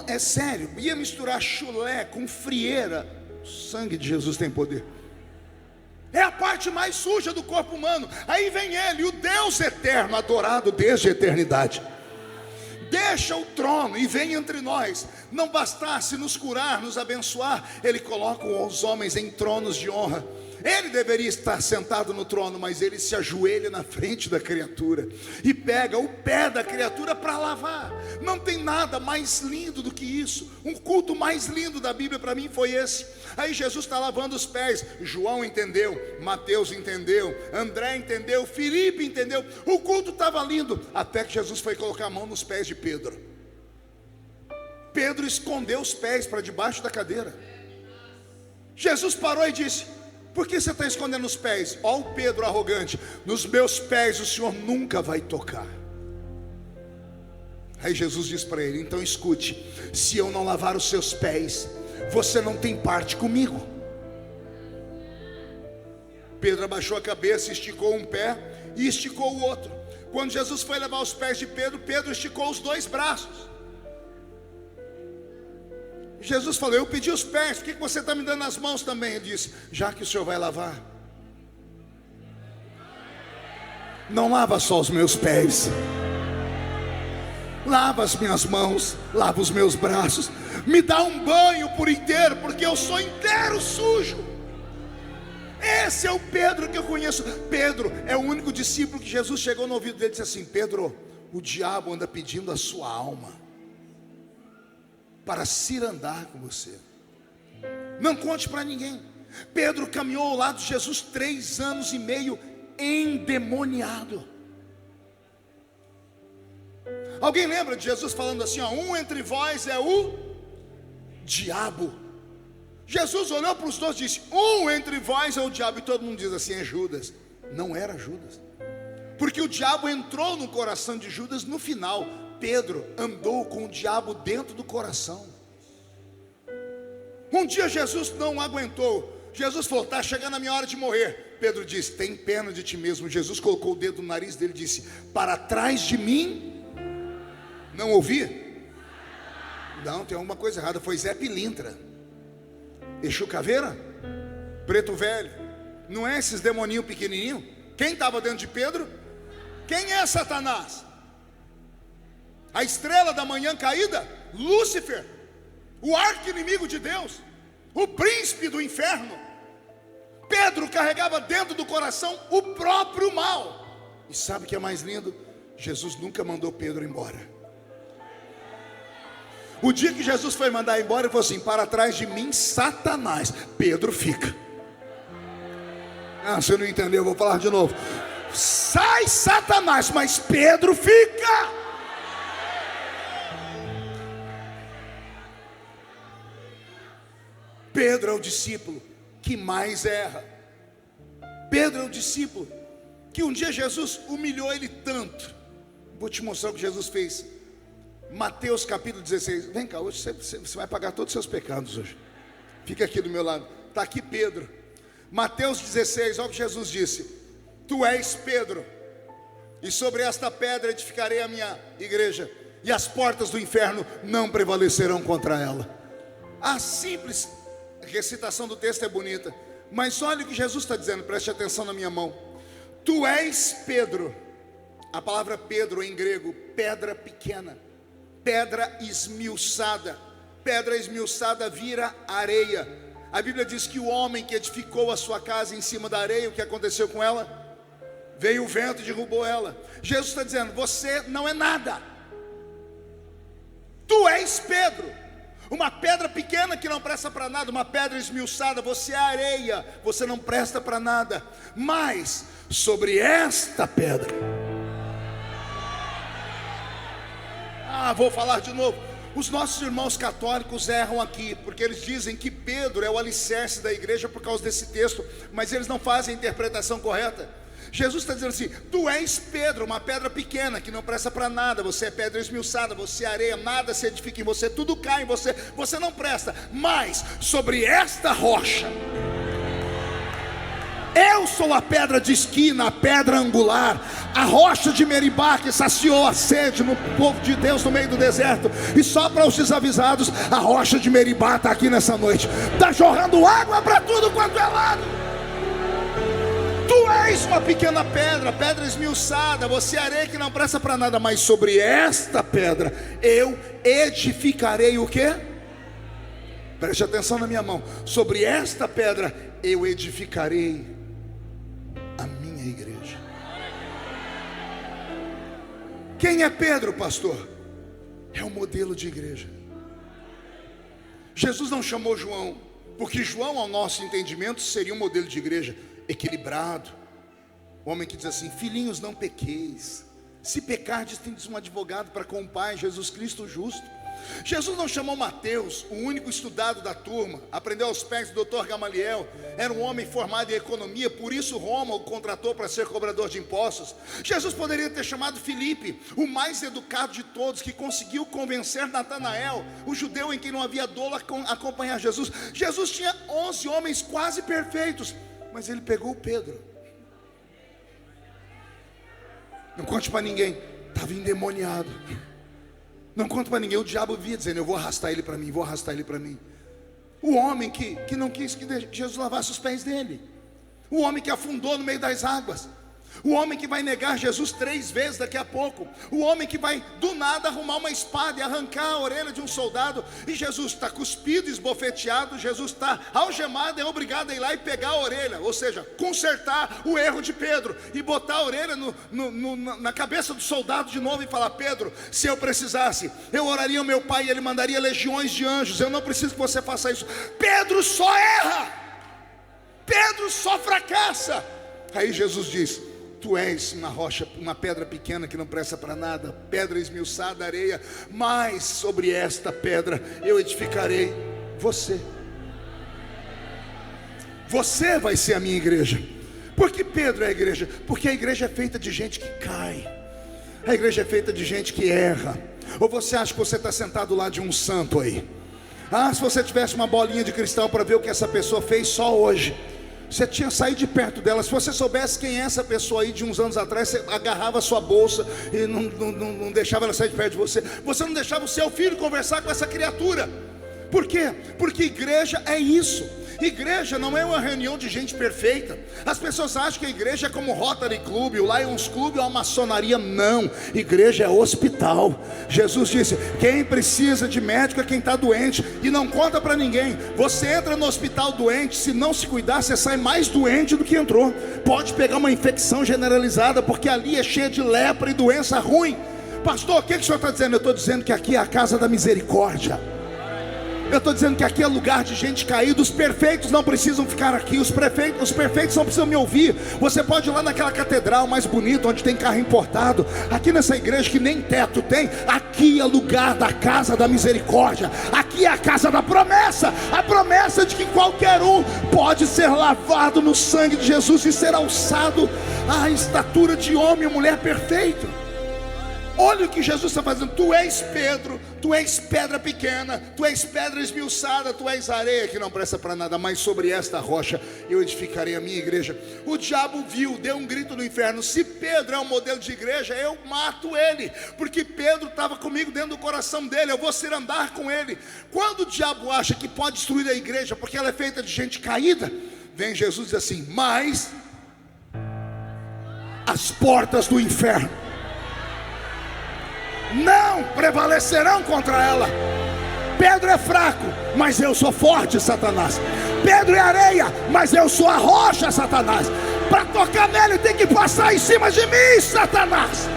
É sério, ia misturar chulé com frieira. O sangue de Jesus tem poder. É a parte mais suja do corpo humano. Aí vem ele, o Deus eterno, adorado desde a eternidade. Deixa o trono e vem entre nós. Não bastasse nos curar, nos abençoar, ele coloca os homens em tronos de honra. Ele deveria estar sentado no trono, mas ele se ajoelha na frente da criatura e pega o pé da criatura para lavar. Não tem nada mais lindo do que isso. Um culto mais lindo da Bíblia para mim foi esse. Aí Jesus está lavando os pés. João entendeu, Mateus entendeu, André entendeu, Filipe entendeu. O culto estava lindo, até que Jesus foi colocar a mão nos pés de Pedro. Pedro escondeu os pés para debaixo da cadeira. Jesus parou e disse: por que você está escondendo os pés? Ó, o Pedro arrogante: nos meus pés o Senhor nunca vai tocar. Aí Jesus diz para ele: então escute, se eu não lavar os seus pés, você não tem parte comigo. Pedro abaixou a cabeça, esticou um pé e esticou o outro. Quando Jesus foi lavar os pés de Pedro, Pedro esticou os dois braços. Jesus falou: eu pedi os pés, por que você está me dando as mãos também? Ele disse: já que o Senhor vai lavar, não lava só os meus pés, lava as minhas mãos, lava os meus braços, me dá um banho por inteiro, porque eu sou inteiro sujo. Esse é o Pedro que eu conheço. Pedro é o único discípulo que Jesus chegou no ouvido dele e disse assim: Pedro, o diabo anda pedindo a sua alma para cirandar com você. Não conte para ninguém. Pedro caminhou ao lado de Jesus 3 anos e meio endemoniado. Alguém lembra de Jesus falando assim: ó, um entre vós é o diabo. Jesus olhou para os dois e disse: um entre vós é o diabo. E todo mundo diz assim: é Judas. Não era Judas, porque o diabo entrou no coração de Judas no final. Pedro andou com o diabo dentro do coração. Um dia Jesus não aguentou. Jesus falou: está chegando a minha hora de morrer. Pedro disse: tem pena de ti mesmo. Jesus colocou o dedo no nariz dele e disse: para trás de mim. Não ouvi? Não, tem alguma coisa errada. Foi Zé Pilintra, Exu Caveira, Preto Velho. Não é esses demoninhos pequenininhos? Quem estava dentro de Pedro? Quem é Satanás? A estrela da manhã caída? Lúcifer, o arqui-inimigo de Deus, o príncipe do inferno. Pedro carregava dentro do coração o próprio mal. E sabe o que é mais lindo? Jesus nunca mandou Pedro embora. O dia que Jesus foi mandar embora, ele falou assim: para trás de mim, Satanás. Pedro fica. Ah, você não entendeu, eu vou falar de novo. Sai, Satanás, mas Pedro fica. Pedro é o discípulo que mais erra. Pedro é o discípulo que um dia Jesus humilhou ele tanto. Vou te mostrar o que Jesus fez. Mateus capítulo 16. Vem cá, hoje você vai pagar todos os seus pecados hoje. Fica aqui do meu lado. Está aqui Pedro. Mateus 16, olha o que Jesus disse: tu és Pedro, e sobre esta pedra edificarei a minha igreja, e as portas do inferno não prevalecerão contra ela. A simples recitação do texto é bonita, mas olha o que Jesus está dizendo, preste atenção na minha mão. Tu és Pedro. A palavra Pedro em grego, pedra pequena. pedra esmiuçada. Pedra esmiuçada vira areia. A Bíblia diz que o homem que edificou a sua casa em cima da areia, o que aconteceu com ela? Veio o vento e derrubou ela. Jesus está dizendo: você não é nada. Tu és Pedro, uma pedra pequena que não presta para nada, uma pedra esmiuçada. Você é areia, você não presta para nada. Mas sobre esta pedra, vou falar de novo. Os nossos irmãos católicos erram aqui, porque eles dizem que Pedro é o alicerce da igreja por causa desse texto, mas eles não fazem a interpretação correta. Jesus está dizendo assim: tu és Pedro, uma pedra pequena que não presta para nada. Você é pedra esmiuçada, você é areia, nada se edifica em você, tudo cai em você, você não presta. Mas sobre esta rocha, eu sou a pedra de esquina, a pedra angular, a rocha de Meribá que saciou a sede no povo de Deus no meio do deserto. E só para os desavisados, a rocha de Meribá está aqui nessa noite, está jorrando água para tudo quanto é lado. Tu és uma pequena pedra, pedra esmiuçada, você é areia que não presta para nada. Mas sobre esta pedra eu edificarei o quê? Preste atenção na minha mão. Sobre esta pedra eu edificarei a minha igreja. Quem é Pedro, pastor? É o modelo de igreja. Jesus não chamou João, porque João, ao nosso entendimento, seria um modelo de igreja equilibrado. O homem que diz assim: filhinhos, não pequeis. Se pecardes, tendes um advogado para com o Pai, Jesus Cristo o justo. Jesus não chamou Mateus, o único estudado da turma, aprendeu aos pés do Dr. Gamaliel, era um homem formado em economia, por isso Roma o contratou para ser cobrador de impostos. Jesus poderia ter chamado Filipe, o mais educado de todos, que conseguiu convencer Natanael, o judeu em quem não havia dolo, a acompanhar Jesus. Jesus tinha 11 homens quase perfeitos, mas ele pegou Pedro. Não conte para ninguém, estava endemoniado. Não conta para ninguém, o diabo via dizendo: eu vou arrastar ele para mim, vou arrastar ele para mim. O homem que não quis que Jesus lavasse os pés dele. O homem que afundou no meio das águas. O homem que vai negar Jesus 3 vezes daqui a pouco. O homem que vai do nada arrumar uma espada e arrancar a orelha de um soldado. E Jesus está cuspido, esbofeteado. Jesus está algemado, é obrigado a ir lá e pegar a orelha. Ou seja, consertar o erro de Pedro e botar a orelha na cabeça do soldado de novo e falar: Pedro, se eu precisasse, eu oraria ao meu pai e ele mandaria legiões de anjos. Eu não preciso que você faça isso. Pedro só erra, Pedro só fracassa. Aí Jesus diz: tu és uma rocha, uma pedra pequena que não presta para nada, pedra esmiuçada, areia, mas sobre esta pedra eu edificarei você. Você vai ser a minha igreja. Por que Pedro é a igreja? Porque a igreja é feita de gente que cai, a igreja é feita de gente que erra. Ou você acha que você está sentado lá de um santo aí? Se você tivesse uma bolinha de cristal para ver o que essa pessoa fez só hoje, você tinha saído de perto dela. Se você soubesse quem é essa pessoa aí de uns anos atrás, você agarrava a sua bolsa e não deixava ela sair de perto de você. Você não deixava o seu filho conversar com essa criatura. Por quê? Porque igreja é isso. Igreja não é uma reunião de gente perfeita. As pessoas acham que a igreja é como o Rotary Club, o Lions Club ou a maçonaria. Não, igreja é hospital. Jesus disse: quem precisa de médico é quem está doente. E não conta para ninguém. Você entra no hospital doente, se não se cuidar, você sai mais doente do que entrou. Pode pegar uma infecção generalizada, porque ali é cheia de lepra e doença ruim. Pastor, o que o senhor está dizendo? Eu estou dizendo que aqui é a casa da misericórdia. Eu estou dizendo que aqui é lugar de gente caída. Os perfeitos não precisam ficar aqui. Os perfeitos não precisam me ouvir. Você pode ir lá naquela catedral mais bonita, onde tem carro importado. Aqui nessa igreja que nem teto tem, aqui é lugar da casa da misericórdia. Aqui é a casa da promessa. A promessa de que qualquer um pode ser lavado no sangue de Jesus e ser alçado à estatura de homem ou mulher perfeito. Olha o que Jesus está fazendo. Tu és Pedro, tu és pedra pequena, tu és pedra esmiuçada, tu és areia que não presta para nada, mas sobre esta rocha eu edificarei a minha igreja. O diabo viu, deu um grito no inferno: se Pedro é um modelo de igreja, eu mato ele, porque Pedro estava comigo dentro do coração dele, eu vou ser andar com ele. Quando o diabo acha que pode destruir a igreja, porque ela é feita de gente caída, vem Jesus e diz assim: mas as portas do inferno não prevalecerão contra ela. Pedro é fraco, mas eu sou forte, Satanás. Pedro é areia, mas eu sou a rocha, Satanás. Para tocar nele tem que passar em cima de mim, Satanás.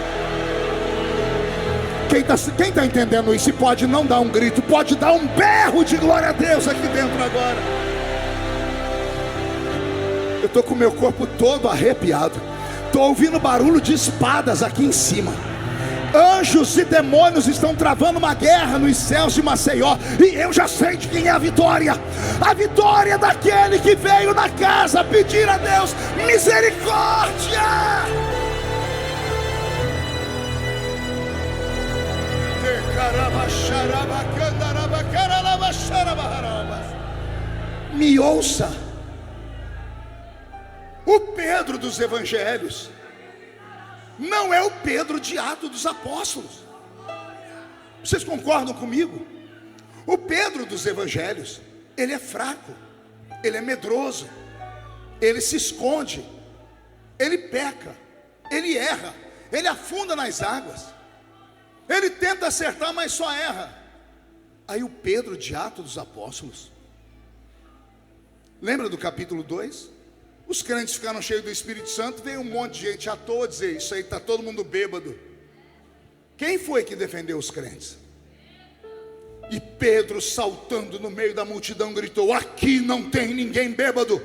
Quem está entendendo isso? Pode não dar um grito, pode dar um berro de glória a Deus aqui dentro agora. Eu estou com o meu corpo todo arrepiado. Estou ouvindo barulho de espadas aqui em cima. Anjos e demônios estão travando uma guerra nos céus de Maceió. E eu já sei de quem é a vitória. A vitória é daquele que veio na casa pedir a Deus misericórdia. Me ouça. O Pedro dos evangelhos não é o Pedro de Atos dos Apóstolos. Vocês concordam comigo? O Pedro dos evangelhos, ele é fraco, ele é medroso, ele se esconde, ele peca, ele erra, ele afunda nas águas, ele tenta acertar, mas só erra. Aí o Pedro de Atos dos Apóstolos, lembra do capítulo 2? Os crentes ficaram cheios do Espírito Santo, veio um monte de gente à toa dizer: isso aí está todo mundo bêbado. Quem foi que defendeu os crentes? E Pedro, saltando no meio da multidão, gritou: aqui não tem ninguém bêbado.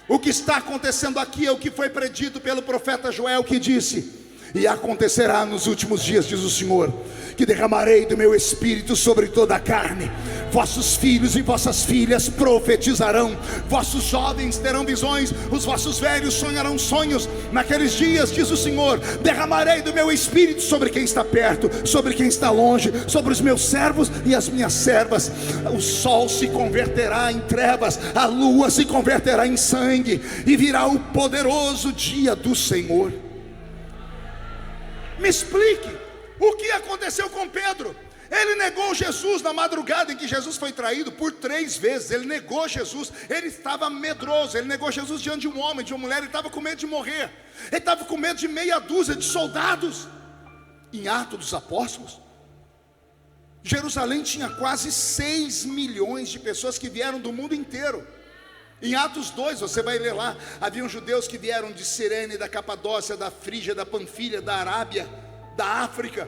O que está acontecendo aqui é o que foi predito pelo profeta Joel, que disse: e acontecerá nos últimos dias, diz o Senhor, que derramarei do meu espírito sobre toda a carne. Vossos filhos e vossas filhas profetizarão, vossos jovens terão visões, os vossos velhos sonharão sonhos. Naqueles dias, diz o Senhor, derramarei do meu espírito sobre quem está perto, sobre quem está longe, sobre os meus servos e as minhas servas. O sol se converterá em trevas, a lua se converterá em sangue, e virá o poderoso dia do Senhor. Me explique o que aconteceu com Pedro. Ele negou Jesus na madrugada em que Jesus foi traído por 3 vezes. Ele negou Jesus, ele estava medroso. Ele negou Jesus diante de um homem, de uma mulher. Ele estava com medo de morrer, ele estava com medo de meia dúzia de soldados. Em Atos dos Apóstolos, Jerusalém tinha quase 6 milhões de pessoas que vieram do mundo inteiro. Em Atos 2, você vai ler lá, haviam judeus que vieram de Cirene, da Capadócia, da Frígia, da Panfilha, da Arábia, da África.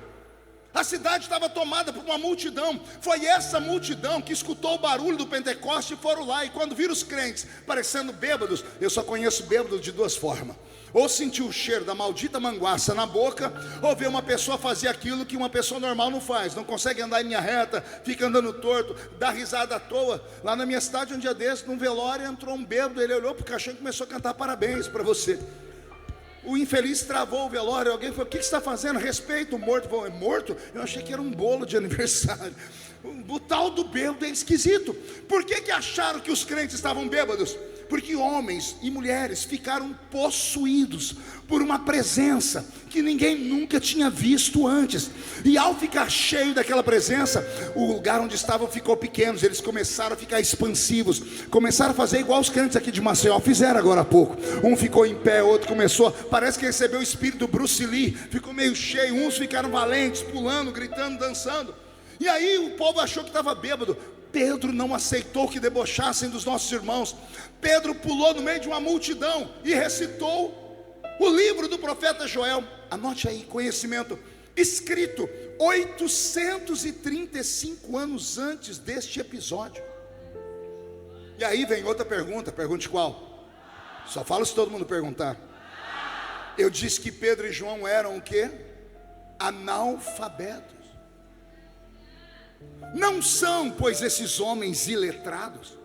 A cidade estava tomada por uma multidão. Foi essa multidão que escutou o barulho do Pentecoste e foram lá. E quando viram os crentes parecendo bêbados, eu só conheço bêbados de 2 formas: ou sentir o cheiro da maldita manguaça na boca, ou ver uma pessoa fazer aquilo que uma pessoa normal não faz. Não consegue andar em linha reta, fica andando torto, dá risada à toa. Lá na minha cidade, um dia desse, num velório, entrou um bêbado. Ele olhou para o caixão e começou a cantar parabéns para você. O infeliz travou o velório. Alguém falou: o que você está fazendo? Respeita o morto. Falou: é morto? Eu achei que era um bolo de aniversário. O tal do bêbado é esquisito. Por que acharam que os crentes estavam bêbados? Porque homens e mulheres ficaram possuídos por uma presença que ninguém nunca tinha visto antes. E ao ficar cheio daquela presença, o lugar onde estavam ficou pequeno. Eles começaram a ficar expansivos, começaram a fazer igual os crentes aqui de Maceió fizeram agora há pouco. Um ficou em pé, outro começou, parece que recebeu o espírito do Bruce Lee, ficou meio cheio. Uns ficaram valentes, pulando, gritando, dançando. E aí o povo achou que estava bêbado. Pedro não aceitou que debochassem dos nossos irmãos. Pedro pulou no meio de uma multidão e recitou o livro do profeta Joel. Anote aí, conhecimento, escrito 835 anos antes deste episódio. E aí vem outra pergunta. Pergunte qual? Só falo se todo mundo perguntar. Eu disse que Pedro e João eram o quê? Analfabetos. Não são, pois, esses homens iletrados?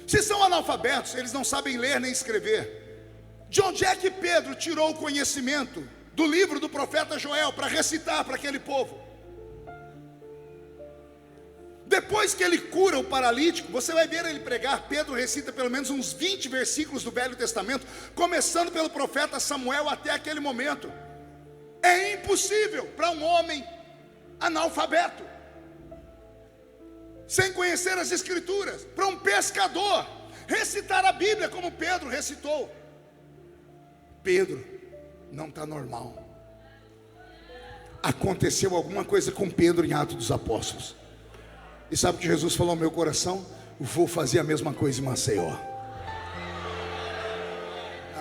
Se são analfabetos, eles não sabem ler nem escrever. De onde é que Pedro tirou o conhecimento do livro do profeta Joel para recitar para aquele povo? Depois que ele cura o paralítico, você vai ver ele pregar. Pedro recita pelo menos uns 20 versículos do Velho Testamento, começando pelo profeta Samuel até aquele momento. É impossível para um homem analfabeto, sem conhecer as escrituras, para um pescador recitar a Bíblia como Pedro recitou. Pedro não está normal. aconteceu alguma coisa com Pedro em Atos dos Apóstolos. E sabe o que Jesus falou ao meu coração? Vou fazer a mesma coisa em Maceió.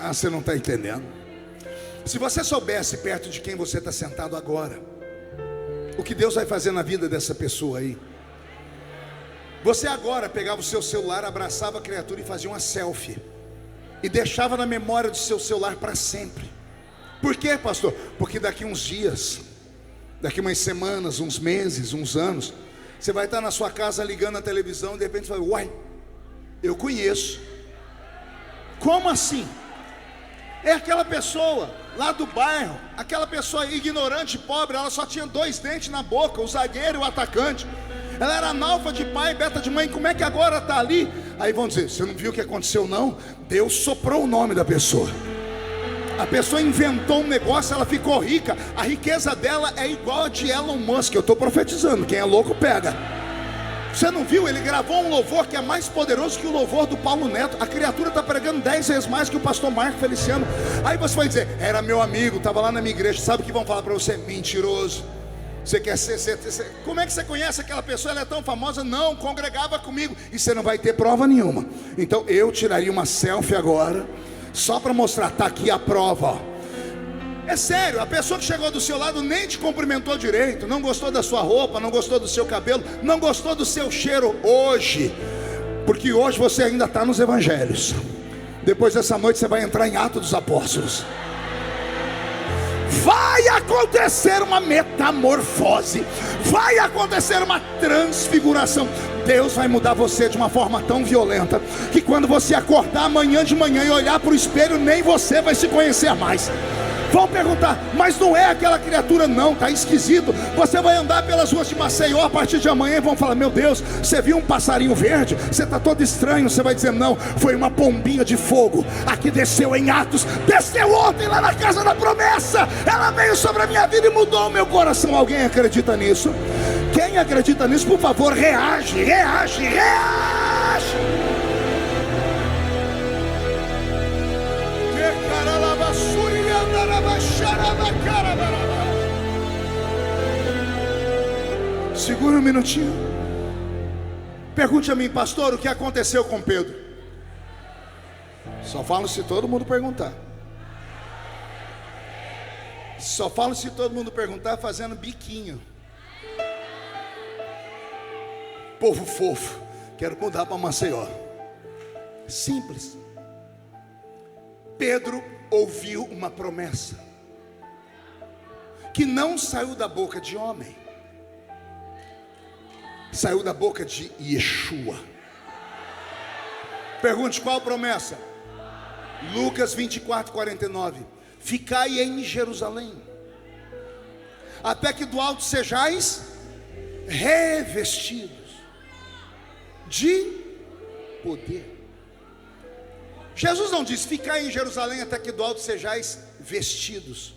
Ah, você não está entendendo. Se você soubesse perto de quem você está sentado agora, o que Deus vai fazer na vida dessa pessoa aí. Você agora pegava o seu celular, abraçava a criatura e fazia uma selfie e deixava na memória do seu celular para sempre. Por quê, pastor? Porque daqui uns dias, daqui umas semanas, uns meses, uns anos, você vai estar na sua casa ligando a televisão e de repente você vai: uai, eu conheço. Como assim? É aquela pessoa lá do bairro, aquela pessoa ignorante, pobre, ela só tinha 2 dentes na boca, o zagueiro e o atacante. Ela era analfa de pai, beta de mãe, como é que agora está ali? Aí vão dizer: você não viu o que aconteceu não? Deus soprou o nome da pessoa. A pessoa inventou um negócio, ela ficou rica. A riqueza dela é igual a de Elon Musk. Eu estou profetizando, quem é louco pega. Você não viu? Ele gravou um louvor que é mais poderoso que o louvor do Paulo Neto. A criatura está pregando 10 vezes mais que o pastor Marco Feliciano. Aí você vai dizer: era meu amigo, estava lá na minha igreja. Sabe o que vão falar para você? Mentiroso. Você quer ser, como é que você conhece aquela pessoa? Ela é tão famosa. Não, congregava comigo. E você não vai ter prova nenhuma. Então eu tiraria uma selfie agora, só para mostrar, tá aqui a prova, ó. É sério, a pessoa que chegou do seu lado nem te cumprimentou direito, não gostou da sua roupa, não gostou do seu cabelo, não gostou do seu cheiro hoje, porque hoje você ainda está nos evangelhos. Depois dessa noite você vai entrar em Atos dos Apóstolos. Vai acontecer uma metamorfose, vai acontecer uma transfiguração. Deus vai mudar você de uma forma tão violenta que quando você acordar amanhã de manhã e olhar para o espelho, nem você vai se conhecer mais. Vão perguntar: mas não é aquela criatura? Não, está esquisito. Você vai andar pelas ruas de Maceió a partir de amanhã e vão falar: meu Deus, você viu um passarinho verde? Você está todo estranho. Você vai dizer: não, foi uma pombinha de fogo. Aqui desceu em Atos, desceu ontem lá na casa da promessa. Ela veio sobre a minha vida e mudou o meu coração. Alguém acredita nisso? Quem acredita nisso, por favor, reage, reage, reage. Segura um minutinho. Pergunte a mim: pastor, o que aconteceu com Pedro? Só falo se todo mundo perguntar. Só falo se todo mundo perguntar fazendo biquinho. Povo fofo, quero mudar para Maceió. Simples. Pedro ouviu uma promessa que não saiu da boca de homem, saiu da boca de Yeshua. Pergunte: qual promessa? Lucas 24:49. Ficai em Jerusalém, até que do alto sejais revestidos de poder. Jesus não diz: ficai em Jerusalém até que do alto sejais vestidos.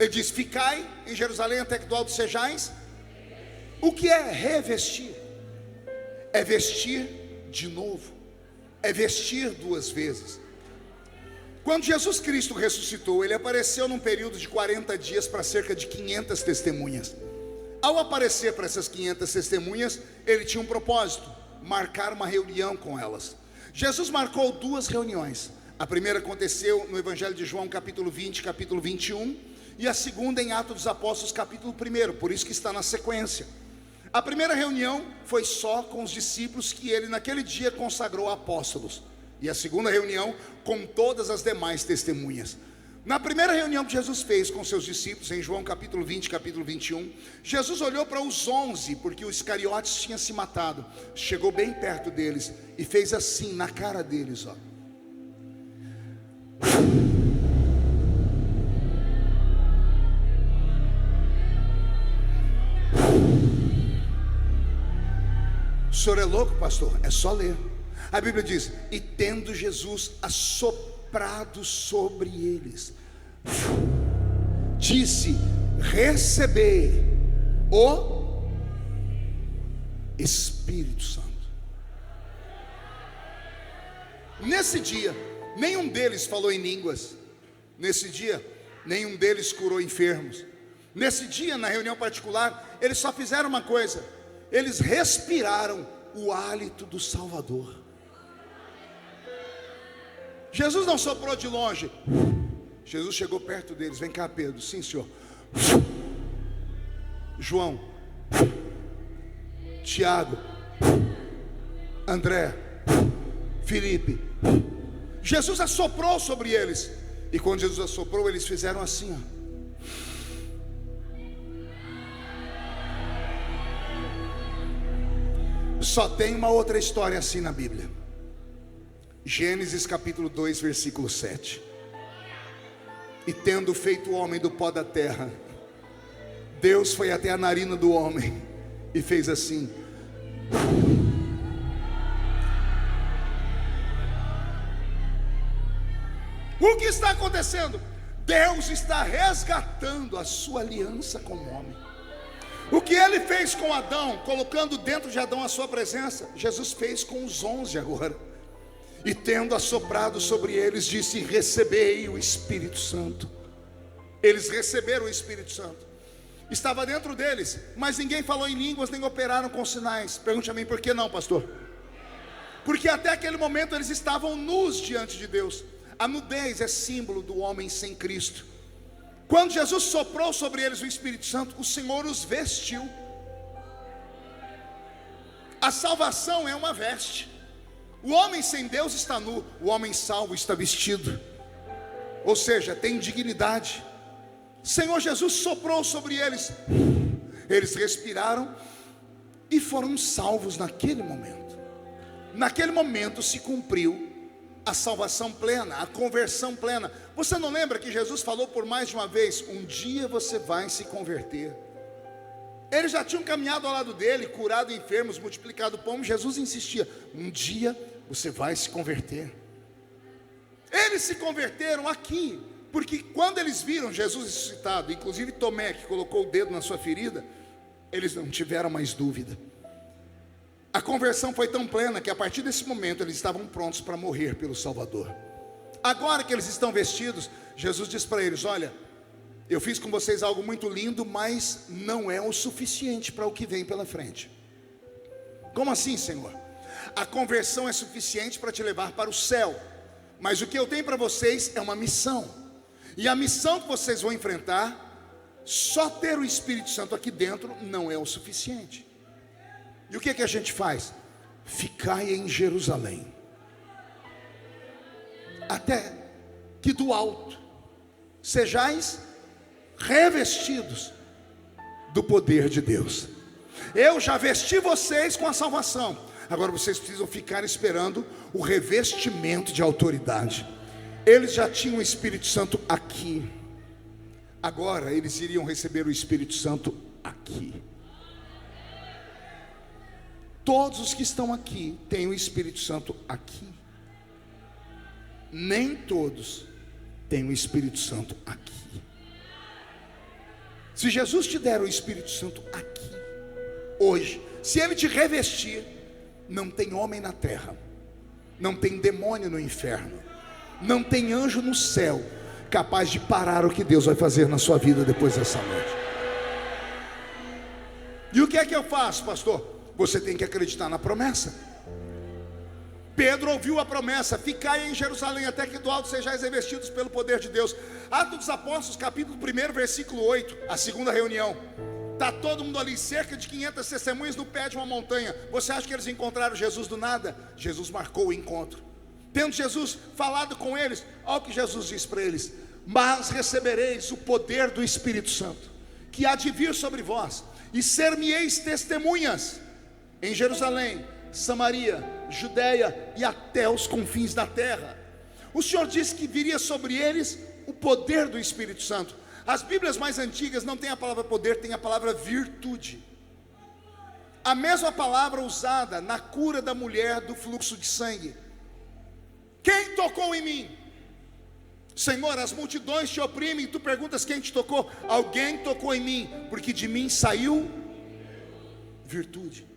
Ele diz: ficai em Jerusalém até que do alto sejais. O que é revestir? É vestir de novo, é vestir 2 vezes. Quando Jesus Cristo ressuscitou, ele apareceu num período de 40 dias para cerca de 500 testemunhas. Ao aparecer para essas 500 testemunhas, ele tinha um propósito: marcar uma reunião com elas. Jesus marcou 2 reuniões. A primeira aconteceu no Evangelho de João, capítulo 20, capítulo 21, e a segunda em Atos dos Apóstolos, capítulo 1, por isso que está na sequência. A primeira reunião foi só com os discípulos que ele naquele dia consagrou apóstolos, e a segunda reunião com todas as demais testemunhas. Na primeira reunião que Jesus fez com seus discípulos, em João capítulo 20, capítulo 21, Jesus olhou para os 11, porque o Iscariotes tinha se matado. Chegou bem perto deles e fez assim na cara deles, ó. O senhor é louco, pastor? É só ler. A Bíblia diz: e tendo Jesus assoprado sobre eles, disse: recebei o Espírito Santo. Nesse dia, nenhum deles falou em línguas. Nesse dia, nenhum deles curou enfermos. Nesse dia, na reunião particular, eles só fizeram uma coisa: eles respiraram o hálito do Salvador. Jesus não soprou de longe. Jesus chegou perto deles. Vem cá, Pedro. Sim, senhor. João, Tiago, André, Felipe. Jesus assoprou sobre eles. E quando Jesus assoprou, eles fizeram assim, ó. Só tem uma outra história assim na Bíblia. Gênesis capítulo 2, versículo 7. E tendo feito o homem do pó da terra, Deus foi até a narina do homem e fez assim. O que está acontecendo? Deus está resgatando a sua aliança com o homem. O que ele fez com Adão, colocando dentro de Adão a sua presença, Jesus fez com os 11 agora. E tendo assoprado sobre eles, disse: recebei o Espírito Santo. Eles receberam o Espírito Santo. Estava dentro deles, mas ninguém falou em línguas, nem operaram com sinais. Pergunte a mim, por que não, pastor? Porque até aquele momento eles estavam nus diante de Deus. A nudez é símbolo do homem sem Cristo. Quando Jesus soprou sobre eles o Espírito Santo, o Senhor os vestiu. A salvação é uma veste. O homem sem Deus está nu, o homem salvo está vestido. Ou seja, tem dignidade. Senhor Jesus soprou sobre eles. Eles respiraram e foram salvos naquele momento. Naquele momento se cumpriu a salvação plena, a conversão plena. Você não lembra que Jesus falou por mais de uma vez: um dia você vai se converter. Eles já tinham caminhado ao lado dele, curado enfermos, multiplicado pão. Jesus insistia: um dia você vai se converter. Eles se converteram aqui, porque quando eles viram Jesus ressuscitado, inclusive Tomé, que colocou o dedo na sua ferida, eles não tiveram mais dúvida. A conversão foi tão plena que a partir desse momento eles estavam prontos para morrer pelo Salvador. Agora que eles estão vestidos, Jesus diz para eles: olha, eu fiz com vocês algo muito lindo, mas não é o suficiente para o que vem pela frente. Como assim, Senhor? A conversão é suficiente para te levar para o céu, mas o que eu tenho para vocês é uma missão. E a missão que vocês vão enfrentar, só ter o Espírito Santo aqui dentro não é o suficiente. E o que a gente faz? Ficai em Jerusalém, até que do alto sejais revestidos do poder de Deus. Eu já vesti vocês com a salvação, agora vocês precisam ficar esperando o revestimento de autoridade. Eles já tinham o Espírito Santo aqui, agora eles iriam receber o Espírito Santo aqui. Todos os que estão aqui têm o Espírito Santo aqui. Nem todos têm o Espírito Santo aqui. Se Jesus te der o Espírito Santo aqui, hoje, se Ele te revestir, não tem homem na terra, não tem demônio no inferno, não tem anjo no céu capaz de parar o que Deus vai fazer na sua vida depois dessa noite. E o que é que eu faço, pastor? Você tem que acreditar na promessa. Pedro ouviu a promessa: ficai em Jerusalém até que do alto sejais revestidos pelo poder de Deus. Atos dos Apóstolos, capítulo 1, versículo 8, a segunda reunião. Está todo mundo ali, cerca de 500 testemunhas no pé de uma montanha. Você acha que eles encontraram Jesus do nada? Jesus marcou o encontro. Tendo Jesus falado com eles, olha o que Jesus diz para eles: mas recebereis o poder do Espírito Santo, que há de vir sobre vós, e ser-me-eis testemunhas em Jerusalém, Samaria, Judeia e até os confins da terra. O Senhor disse que viria sobre eles o poder do Espírito Santo. As Bíblias mais antigas não têm a palavra poder, tem a palavra virtude. A mesma palavra usada na cura da mulher do fluxo de sangue. Quem tocou em mim? Senhor, as multidões te oprimem. Tu perguntas quem te tocou? Alguém tocou em mim, porque de mim saiu virtude.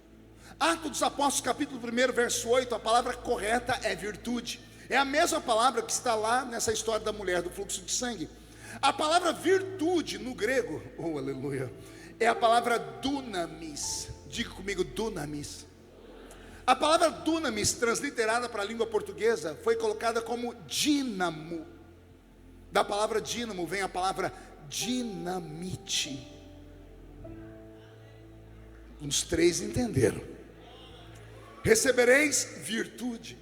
Atos dos Apóstolos, capítulo 1, verso 8, a palavra correta é virtude. É a mesma palavra que está lá nessa história da mulher do fluxo de sangue. A palavra virtude no grego, oh aleluia, é a palavra dunamis. Diga comigo, dunamis. A palavra dunamis, transliterada para a língua portuguesa, foi colocada como dínamo. Da palavra dínamo vem a palavra dinamite. Os três entenderam. Recebereis virtude,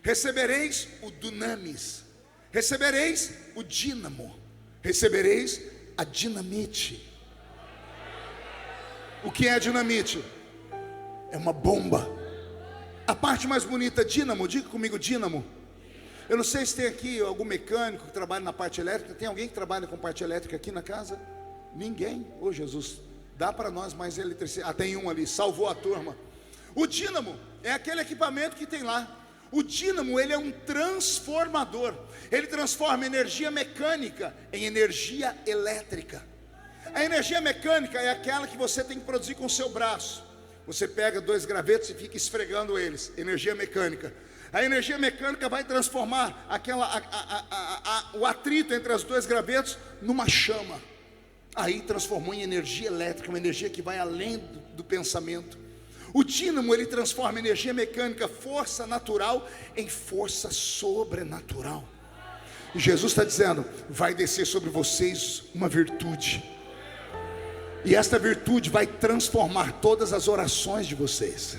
recebereis o dunamis, recebereis o dínamo, recebereis a dinamite. O que é a dinamite? É uma bomba. A parte mais bonita, dínamo, diga comigo, dínamo. Eu não sei se tem aqui algum mecânico que trabalha na parte elétrica. Tem alguém que trabalha com parte elétrica aqui na casa? Ninguém. Ô Jesus, dá para nós mais eletricidade. Ah, tem um ali, salvou a turma. O dínamo é aquele equipamento que tem lá. O dínamo, ele é um transformador. Ele transforma energia mecânica em energia elétrica. A energia mecânica é aquela que você tem que produzir com o seu braço. Você pega 2 gravetos e fica esfregando eles. Energia mecânica. A energia mecânica vai transformar o atrito entre os 2 gravetos numa chama. Aí transformou em energia elétrica, uma energia que vai além do pensamento. O dínamo, ele transforma energia mecânica, força natural, em força sobrenatural. E Jesus está dizendo: vai descer sobre vocês uma virtude. E esta virtude vai transformar todas as orações de vocês,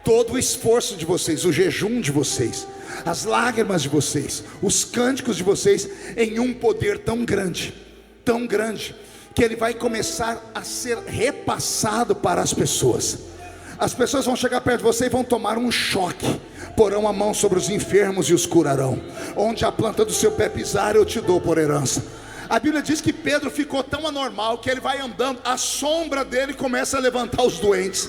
todo o esforço de vocês, o jejum de vocês, as lágrimas de vocês, os cânticos de vocês, em um poder tão grande, que ele vai começar a ser repassado para as pessoas. As pessoas vão chegar perto de você e vão tomar um choque. Porão a mão sobre os enfermos e os curarão. Onde a planta do seu pé pisar, eu te dou por herança. A Bíblia diz que Pedro ficou tão anormal que ele vai andando, a sombra dele começa a levantar os doentes.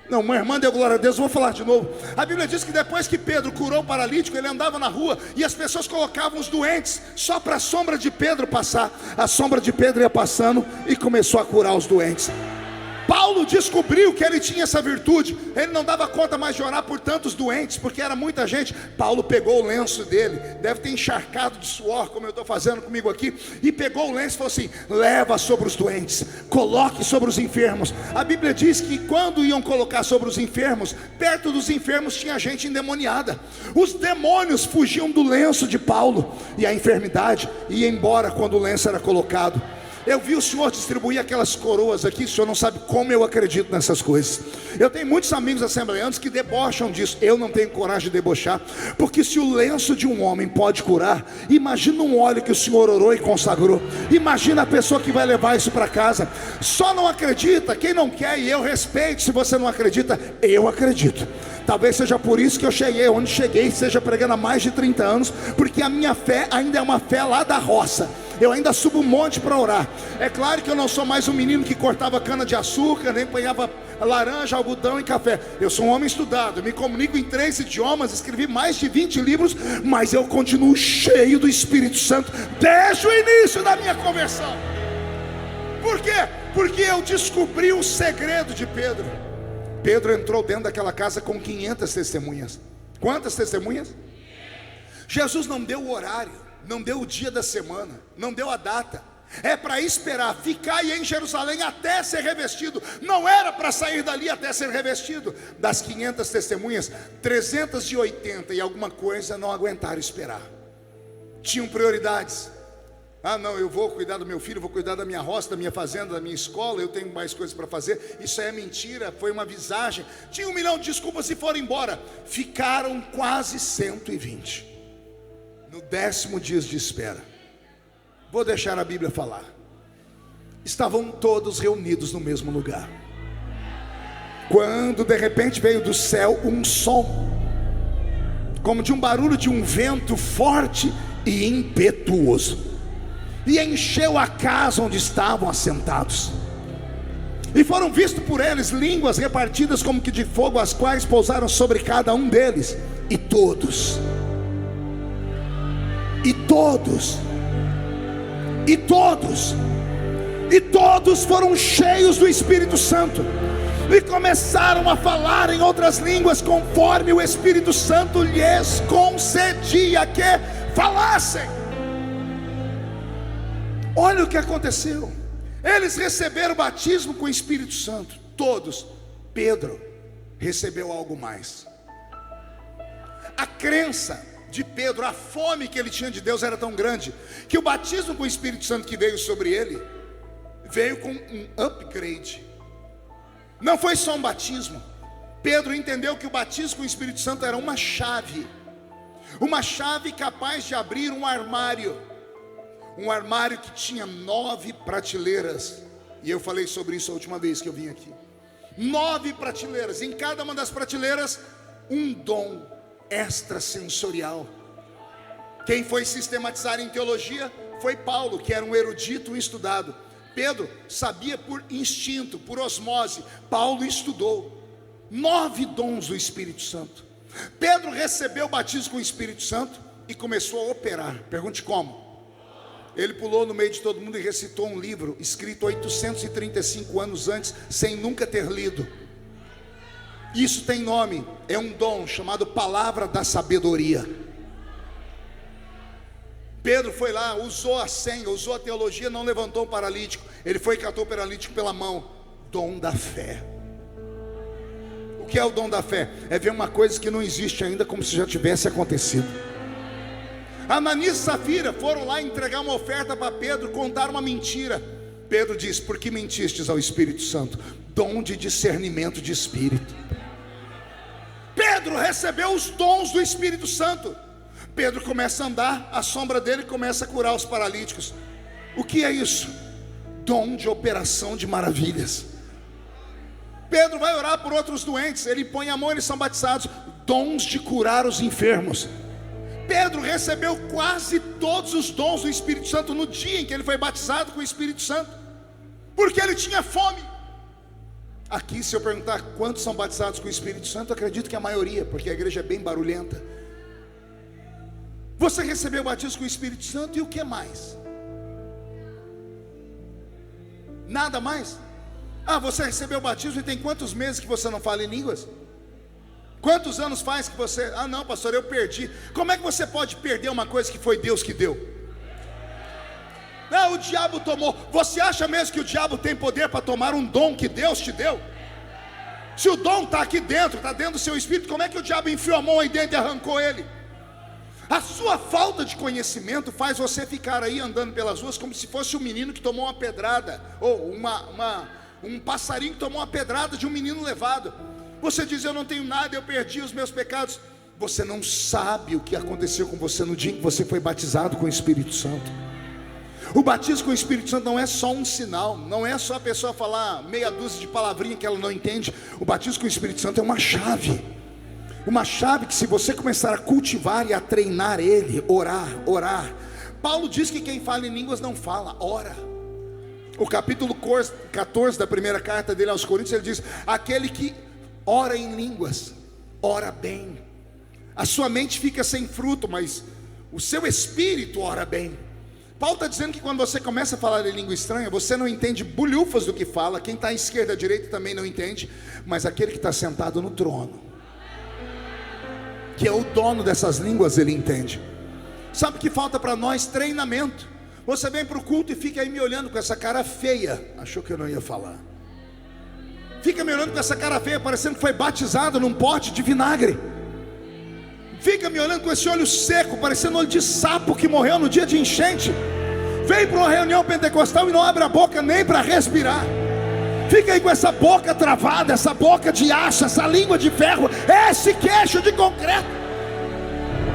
Não, uma irmã deu glória a Deus, vou falar de novo. A Bíblia diz que depois que Pedro curou o paralítico, ele andava na rua e as pessoas colocavam os doentes só para a sombra de Pedro passar. A sombra de Pedro ia passando e começou a curar os doentes. Paulo descobriu que ele tinha essa virtude. Ele não dava conta mais de orar por tantos doentes, porque era muita gente. Paulo pegou o lenço dele, deve ter encharcado de suor, como eu estou fazendo comigo aqui, e pegou o lenço e falou assim: leva sobre os doentes, coloque sobre os enfermos. A Bíblia diz que quando iam colocar sobre os enfermos, perto dos enfermos tinha gente endemoniada. Os demônios fugiam do lenço de Paulo, e a enfermidade ia embora quando o lenço era colocado. Eu vi o senhor distribuir aquelas coroas aqui. O senhor não sabe como eu acredito nessas coisas. Eu tenho muitos amigos assembleanos que debocham disso. Eu não tenho coragem de debochar, porque se o lenço de um homem pode curar, imagina um óleo que o senhor orou e consagrou. Imagina a pessoa que vai levar isso para casa. Só não acredita quem não quer, e eu respeito. Se você não acredita, eu acredito. Talvez seja por isso que eu cheguei onde cheguei, seja pregando há mais de 30 anos, porque a minha fé ainda é uma fé lá da roça. Eu ainda subo um monte para orar. É claro que eu não sou mais um menino que cortava cana de açúcar, nem apanhava laranja, algodão e café. Eu sou um homem estudado, me comunico em 3 idiomas, escrevi mais de 20 livros, mas eu continuo cheio do Espírito Santo desde o início da minha conversão. Por quê? Porque eu descobri o segredo de Pedro. Pedro entrou dentro daquela casa com 500 testemunhas. Quantas testemunhas? Jesus não deu o horário, não deu o dia da semana, não deu a data. É para esperar, ficar aí em Jerusalém até ser revestido. Não era para sair dali até ser revestido. Das 500 testemunhas, 380 e alguma coisa não aguentaram esperar. Tinham prioridades. Ah não, eu vou cuidar do meu filho, vou cuidar da minha roça, da minha fazenda, da minha escola, eu tenho mais coisas para fazer. Isso é mentira, foi uma visagem. Tinha 1 milhão de desculpas e foram embora. Ficaram quase 120. No 10º dia de espera. Vou deixar a Bíblia falar. Estavam todos reunidos no mesmo lugar, quando de repente veio do céu um som, como de um barulho de um vento forte e impetuoso, e encheu a casa onde estavam assentados. E foram vistos por eles línguas repartidas como que de fogo, as quais pousaram sobre cada um deles. E todos foram cheios do Espírito Santo, e começaram a falar em outras línguas, conforme o Espírito Santo lhes concedia que falassem. Olha o que aconteceu. Eles receberam o batismo com o Espírito Santo, todos. Pedro recebeu algo mais. A crença de Pedro, a fome que ele tinha de Deus era tão grande, que o batismo com o Espírito Santo que veio sobre ele, veio com um upgrade. Não foi só um batismo. Pedro entendeu que o batismo com o Espírito Santo era uma chave capaz de abrir um armário que tinha 9 prateleiras, e eu falei sobre isso a última vez que eu vim aqui. 9 prateleiras, em cada uma das prateleiras um dom extrasensorial. Quem foi sistematizar em teologia foi Paulo, que era um erudito, um estudado. Pedro sabia por instinto, por osmose. Paulo estudou. 9 dons do Espírito Santo. Pedro recebeu o batismo com o Espírito Santo e começou a operar. Pergunte como? Ele pulou no meio de todo mundo e recitou um livro escrito 835 anos antes, sem nunca ter lido. Isso tem nome, é um dom chamado palavra da sabedoria. Pedro foi lá, usou a senha, usou a teologia, não levantou o paralítico. Ele foi e catou o paralítico pela mão. Dom da fé. O que é o dom da fé? É ver uma coisa que não existe ainda como se já tivesse acontecido. Ananias e Safira foram lá entregar uma oferta para Pedro, contar uma mentira. Pedro diz: por que mentistes ao Espírito Santo? Dom de discernimento de espírito. Pedro recebeu os dons do Espírito Santo. Pedro começa a andar, a sombra dele começa a curar os paralíticos. O que é isso? Dom de operação de maravilhas. Pedro vai orar por outros doentes, ele põe a mão e eles são batizados. Dons de curar os enfermos. Pedro recebeu quase todos os dons do Espírito Santo no dia em que ele foi batizado com o Espírito Santo, porque ele tinha fome. Aqui, se eu perguntar quantos são batizados com o Espírito Santo, eu acredito que a maioria, porque a igreja é bem barulhenta. Você recebeu o batismo com o Espírito Santo e o que mais? Nada mais? Ah, você recebeu o batismo e tem quantos meses que você não fala em línguas? Quantos anos faz que você... Ah não, pastor, eu perdi. Como é que você pode perder uma coisa que foi Deus que deu? Não, o diabo tomou. Você acha mesmo que o diabo tem poder para tomar um dom que Deus te deu? Se o dom está aqui dentro, está dentro do seu espírito, como é que o diabo enfiou a mão aí dentro e arrancou ele? A sua falta de conhecimento faz você ficar aí andando pelas ruas como se fosse um menino que tomou uma pedrada, ou um passarinho que tomou uma pedrada de um menino levado. Você diz: eu não tenho nada, eu perdi os meus pecados. Você não sabe o que aconteceu com você no dia em que você foi batizado com o Espírito Santo. O batismo com o Espírito Santo não é só um sinal, não é só a pessoa falar meia dúzia de palavrinha que ela não entende. O batismo com o Espírito Santo é uma chave. Uma chave que, se você começar a cultivar e a treinar ele, orar. Paulo diz que quem fala em línguas não fala, ora. O capítulo 14 da primeira carta dele aos Coríntios, ele diz: aquele que ora em línguas, ora bem. A sua mente fica sem fruto, mas o seu espírito ora bem. Paulo está dizendo que quando você começa a falar em língua estranha, você não entende bulhufas do que fala. Quem está à esquerda, à direita também não entende. Mas aquele que está sentado no trono, que é o dono dessas línguas, ele entende. Sabe o que falta para nós? Treinamento. Você vem para o culto e fica aí me olhando com essa cara feia. Achou que eu não ia falar? Fica me olhando com essa cara feia, parecendo que foi batizado num pote de vinagre. Fica me olhando com esse olho seco, parecendo olho de sapo que morreu no dia de enchente. Vem para uma reunião pentecostal e não abre a boca nem para respirar. Fica aí com essa boca travada, essa boca de aço, essa língua de ferro, esse queixo de concreto.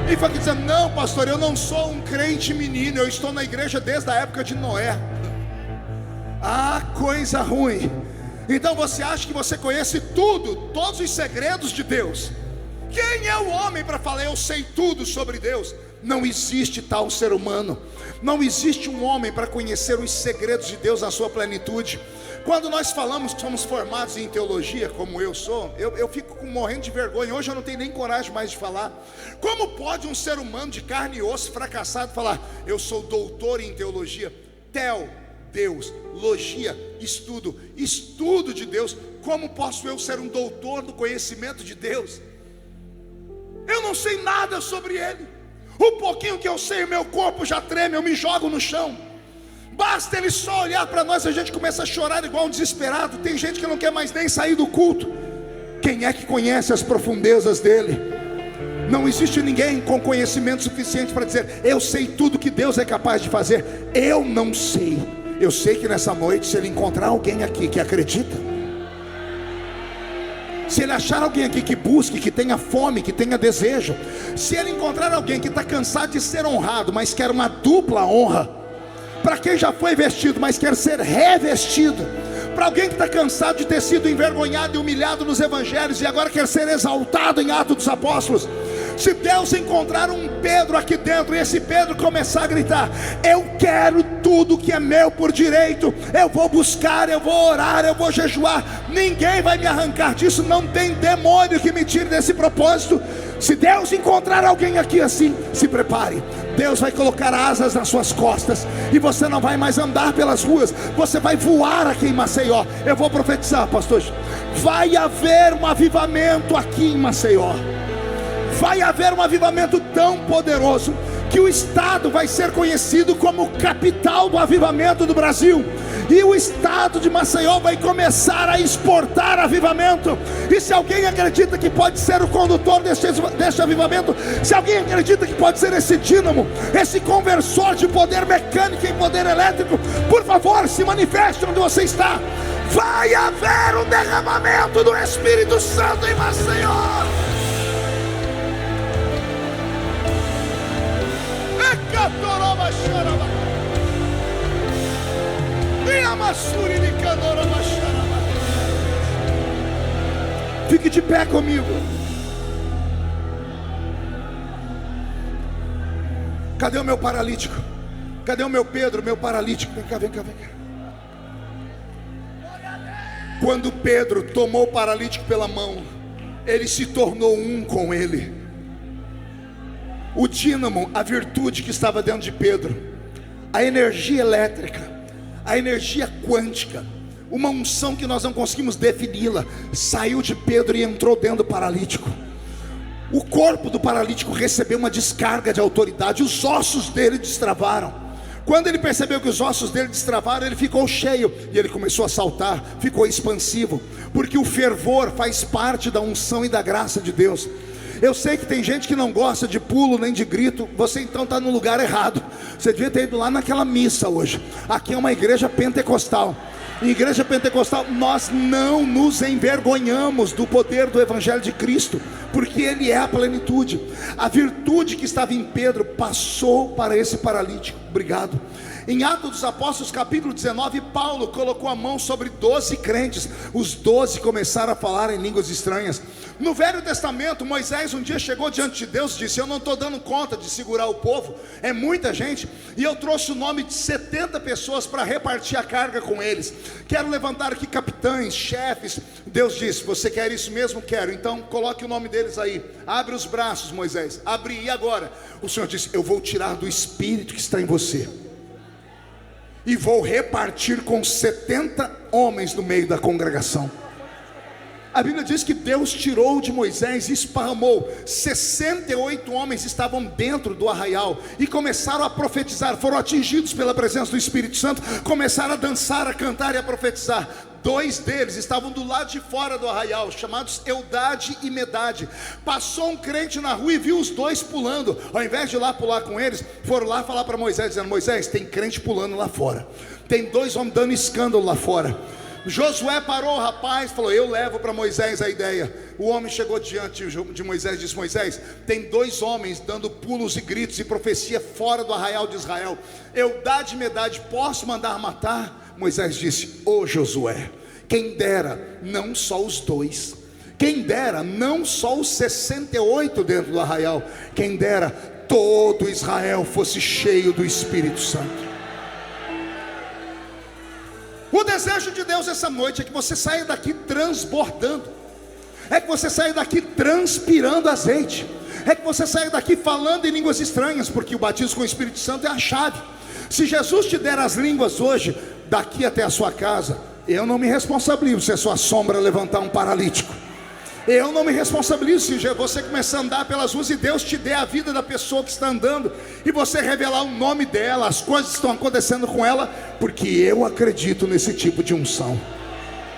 E fica dizendo: não, pastor, eu não sou um crente menino, eu estou na igreja desde a época de Noé. Ah, coisa ruim. Então você acha que você conhece tudo, todos os segredos de Deus. Quem é o homem para falar eu sei tudo sobre Deus? Não existe tal ser humano. Não existe um homem para conhecer os segredos de Deus na sua plenitude. Quando nós falamos que somos formados em teologia, como eu sou, eu fico morrendo de vergonha. Hoje eu não tenho nem coragem mais de falar. Como pode um ser humano de carne e osso fracassado falar: eu sou doutor em teologia? Tel, Deus, logia, estudo de Deus. Como posso eu ser um doutor do conhecimento de Deus? Eu não sei nada sobre Ele. O pouquinho que eu sei, o meu corpo já treme, eu me jogo no chão. Basta ele só olhar para nós, a gente começa a chorar igual um desesperado. Tem gente que não quer mais nem sair do culto. Quem é que conhece as profundezas dele? Não existe ninguém com conhecimento suficiente para dizer: eu sei tudo que Deus é capaz de fazer. Eu não sei. Eu sei que nessa noite, se ele encontrar alguém aqui que acredita, se ele achar alguém aqui que busque, que tenha fome, que tenha desejo, se ele encontrar alguém que está cansado de ser honrado, mas quer uma dupla honra, para quem já foi vestido, mas quer ser revestido, para alguém que está cansado de ter sido envergonhado e humilhado nos evangelhos e agora quer ser exaltado em Atos dos Apóstolos, se Deus encontrar um Pedro aqui dentro e esse Pedro começar a gritar: eu quero tudo que é meu por direito, eu vou buscar, eu vou orar, eu vou jejuar, ninguém vai me arrancar disso, não tem demônio que me tire desse propósito. Se Deus encontrar alguém aqui assim, se prepare, Deus vai colocar asas nas suas costas e você não vai mais andar pelas ruas, você vai voar aqui em Maceió. Eu vou profetizar, pastor, vai haver um avivamento aqui em Maceió. Vai haver um avivamento tão poderoso que o estado vai ser conhecido como capital do avivamento do Brasil. E o estado de Maceió vai começar a exportar avivamento. E se alguém acredita que pode ser o condutor deste avivamento, se alguém acredita que pode ser esse dínamo, esse conversor de poder mecânico em poder elétrico, por favor, se manifeste onde você está. Vai haver um derramamento do Espírito Santo em Maceió. Fique de pé comigo. Cadê o meu paralítico? Cadê o meu Pedro, meu paralítico? Vem cá, vem cá, vem cá. Quando Pedro tomou o paralítico pela mão, ele se tornou um com ele. O dínamo, a virtude que estava dentro de Pedro, a energia elétrica, a energia quântica, uma unção que nós não conseguimos defini-la, saiu de Pedro e entrou dentro do paralítico. O corpo do paralítico recebeu uma descarga de autoridade, os ossos dele destravaram. Quando ele percebeu que os ossos dele destravaram, ele ficou cheio e ele começou a saltar, ficou expansivo, porque o fervor faz parte da unção e da graça de Deus. Eu sei que tem gente que não gosta de pulo nem de grito. Você então está no lugar errado. Você devia ter ido lá naquela missa hoje. Aqui é uma igreja pentecostal. Em igreja pentecostal nós não nos envergonhamos do poder do evangelho de Cristo, porque ele é a plenitude. A virtude que estava em Pedro passou para esse paralítico. Obrigado. Em Atos dos Apóstolos capítulo 19, Paulo colocou a mão sobre 12 crentes. Os 12 começaram a falar em línguas estranhas. No Velho Testamento, Moisés um dia chegou diante de Deus e disse: eu não estou dando conta de segurar o povo, é muita gente, e eu trouxe o nome de 70 pessoas para repartir a carga com eles. Quero levantar aqui capitães, chefes. Deus disse: você quer isso mesmo? Quero. Então coloque o nome deles aí. Abre os braços, Moisés. Abri, e agora? O Senhor disse: eu vou tirar do espírito que está em você e vou repartir com 70 homens no meio da congregação. A Bíblia diz que Deus tirou de Moisés e esparramou. 68 homens estavam dentro do arraial e começaram a profetizar. Foram atingidos pela presença do Espírito Santo, começaram a dançar, a cantar e a profetizar. 2 deles estavam do lado de fora do arraial, chamados Eudade e Medade. Passou um crente na rua e viu os 2 pulando. Ao invés de ir lá pular com eles, foram lá falar para Moisés, dizendo: Moisés, tem crente pulando lá fora, tem 2 homens dando escândalo lá fora. Josué parou o rapaz, falou: eu levo para Moisés a ideia. O homem chegou diante de Moisés e disse: Moisés, tem 2 homens dando pulos e gritos e profecia fora do arraial de Israel. Eudade e Medade, posso mandar matar? Moisés disse: ô Josué, quem dera não só os 2, quem dera não só os 68 dentro do arraial, quem dera todo Israel fosse cheio do Espírito Santo. O desejo de Deus essa noite é que você saia daqui transbordando, é que você saia daqui transpirando azeite, é que você saia daqui falando em línguas estranhas, porque o batismo com o Espírito Santo é a chave. Se Jesus te der as línguas hoje, daqui até a sua casa, eu não me responsabilizo se a sua sombra levantar um paralítico. Eu não me responsabilizo se você começar a andar pelas ruas e Deus te der a vida da pessoa que está andando, e você revelar o nome dela, as coisas que estão acontecendo com ela, porque eu acredito nesse tipo de unção.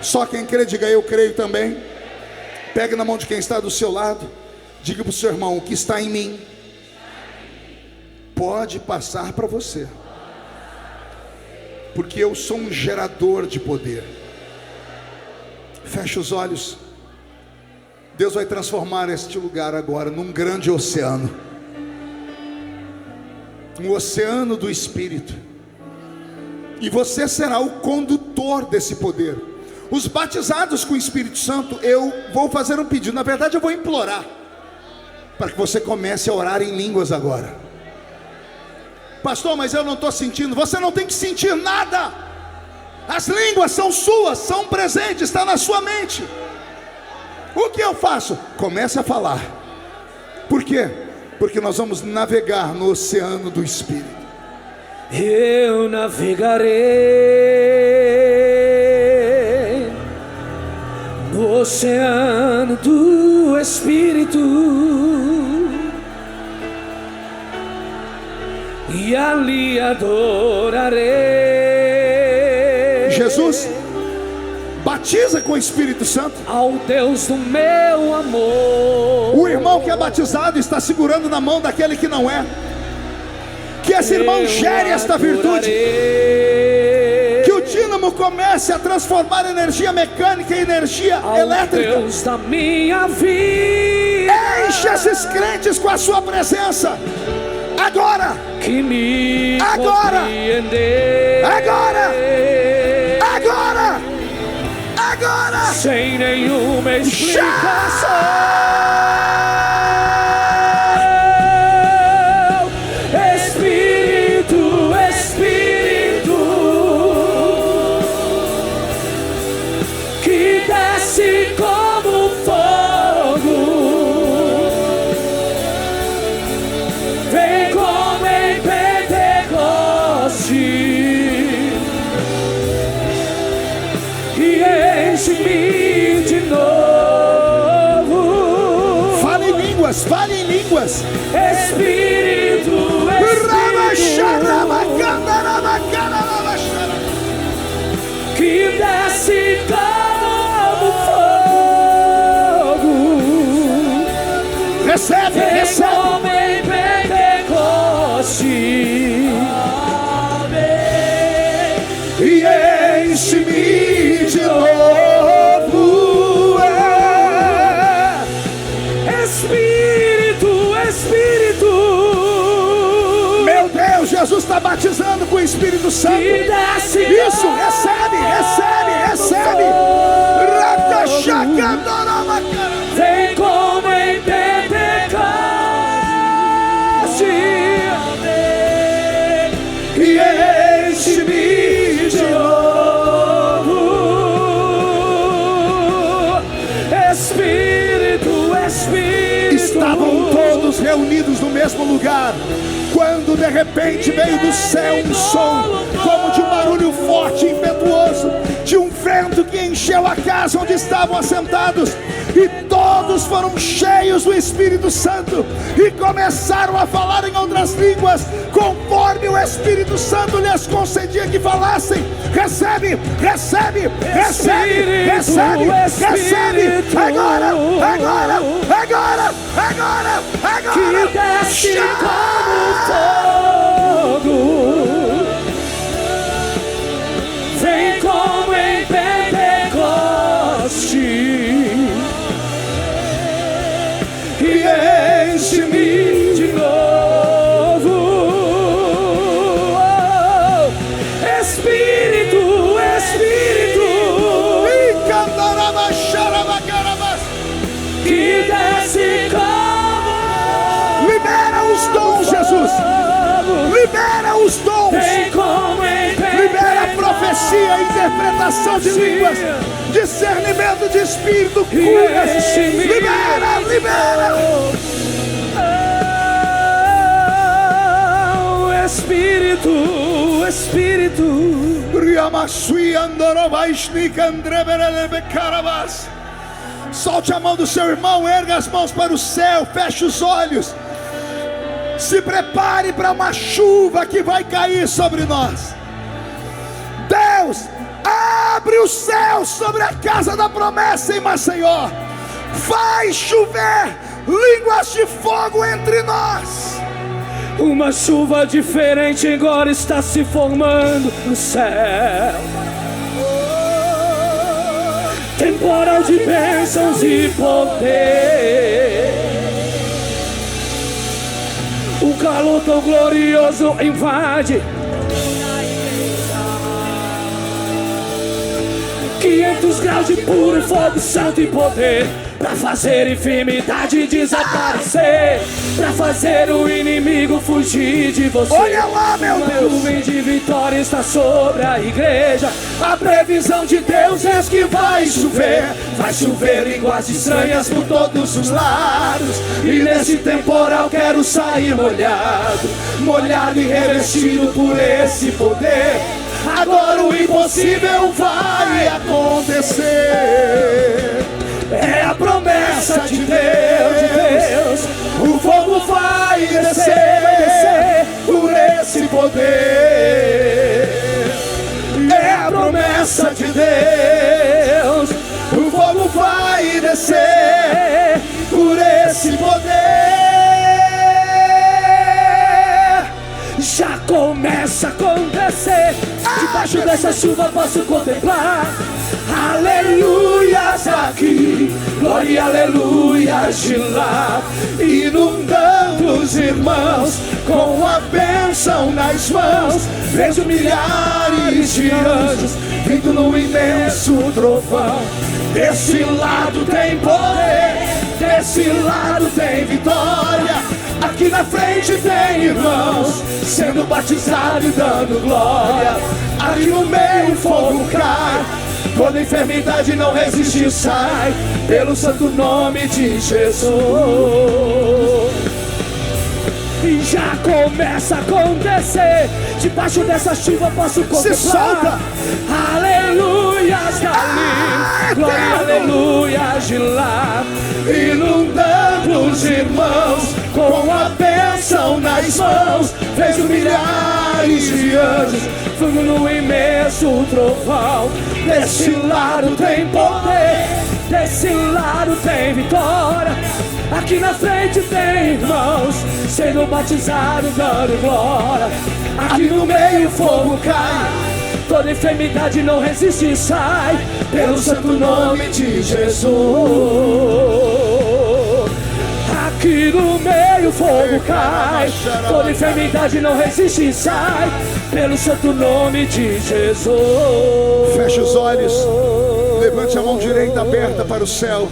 Só quem crê, diga eu creio também. Pegue na mão de quem está do seu lado, diga para o seu irmão: o que está em mim pode passar para você, porque eu sou um gerador de poder. Feche os olhos. Deus vai transformar este lugar agora num grande oceano, um oceano do Espírito, e você será o condutor desse poder. Os batizados com o Espírito Santo, eu vou fazer um pedido, na verdade eu vou implorar, para que você comece a orar em línguas agora. Pastor, mas eu não estou sentindo. Você não tem que sentir nada. As línguas são suas, são presentes, está na sua mente. O que eu faço? Comece a falar. Por quê? Porque nós vamos navegar no oceano do Espírito. Eu navegarei no oceano do Espírito, e ali adorarei. Jesus batiza com o Espírito Santo ao Deus do meu amor. O irmão que é batizado está segurando na mão daquele que não é. Que esse irmão gere esta virtude, que o dínamo comece a transformar energia mecânica em energia elétrica. Deus da minha vida, enche esses crentes com a sua presença agora, que me agora, agora, sem nenhuma explicação. Fale em línguas. Espírito, que desce como fogo. Recebe. Como em Pentecoste. E enche-me de novo. Meu Deus, Jesus está batizando com o Espírito Santo. Isso, recebe. Vem como em Pentecoste e enche-me de novo. Espírito. Estavam todos reunidos no mesmo lugar, quando de repente veio do céu um som, como de um barulho forte e impetuoso, de um vento que encheu a casa onde estavam assentados, e todos foram cheios do Espírito Santo, e começaram a falar em outras línguas, conforme o Espírito Santo lhes concedia que falassem. Recebe. Agora. Que desce como fogo. Vem como em Pentecoste e enche-me de novo. Espírito. Que desce como... Libera os dons, Jesus. Libera os dons. Libera a profecia, interpretação de línguas, discernimento de espírito, curas. Libera. Espírito. Solte a mão do seu irmão, erga as mãos para o céu, feche os olhos. Se prepare para uma chuva que vai cair sobre nós. Deus, abre o céu sobre a casa da promessa em Maceió. Vai chover línguas de fogo entre nós. Uma chuva diferente agora está se formando no céu. Temporal de bênçãos e poder. O calor tão glorioso invade. 500 graus de puro fogo santo e poder, pra fazer enfermidade desaparecer, pra fazer o inimigo fugir de você. Olha lá, meu Deus! Uma nuvem de vitória está sobre a igreja. A previsão de Deus é que vai chover. Vai chover línguas estranhas por todos os lados. E nesse temporal quero sair molhado, molhado e revestido por esse poder. Agora o impossível vai acontecer. É a promessa de Deus. O fogo vai descer por esse poder. É a promessa de Deus. O fogo vai descer por esse poder. Já começa a acontecer. Debaixo dessa chuva posso contemplar aleluias aqui, glória e aleluias de lá, inundando os irmãos com a bênção nas mãos. Vejo milhares de anjos vindo num imenso trovão. Desse lado tem poder, desse lado tem vitória. Aqui na frente tem irmãos sendo batizados e dando glória. Aqui no meio o fogo cai, toda enfermidade não resiste, sai pelo santo nome de Jesus. E já começa a acontecer. Debaixo dessa chuva posso contemplar. Se solta. Aleluias dali, glória e aleluias de lá, inundando os irmãos com a bênção nas mãos. Vejo milhares de anjos fundo no imenso trovão. Desse lado tem poder, desse lado tem vitória. Aqui na frente tem irmãos sendo batizados, dando glória. Aqui no meio o fogo cai, toda enfermidade não resiste e sai pelo santo nome de Jesus. Aqui no meio o fogo cai, toda enfermidade não resiste e sai pelo santo nome de Jesus. Feche os olhos, levante a mão direita aberta para o céu.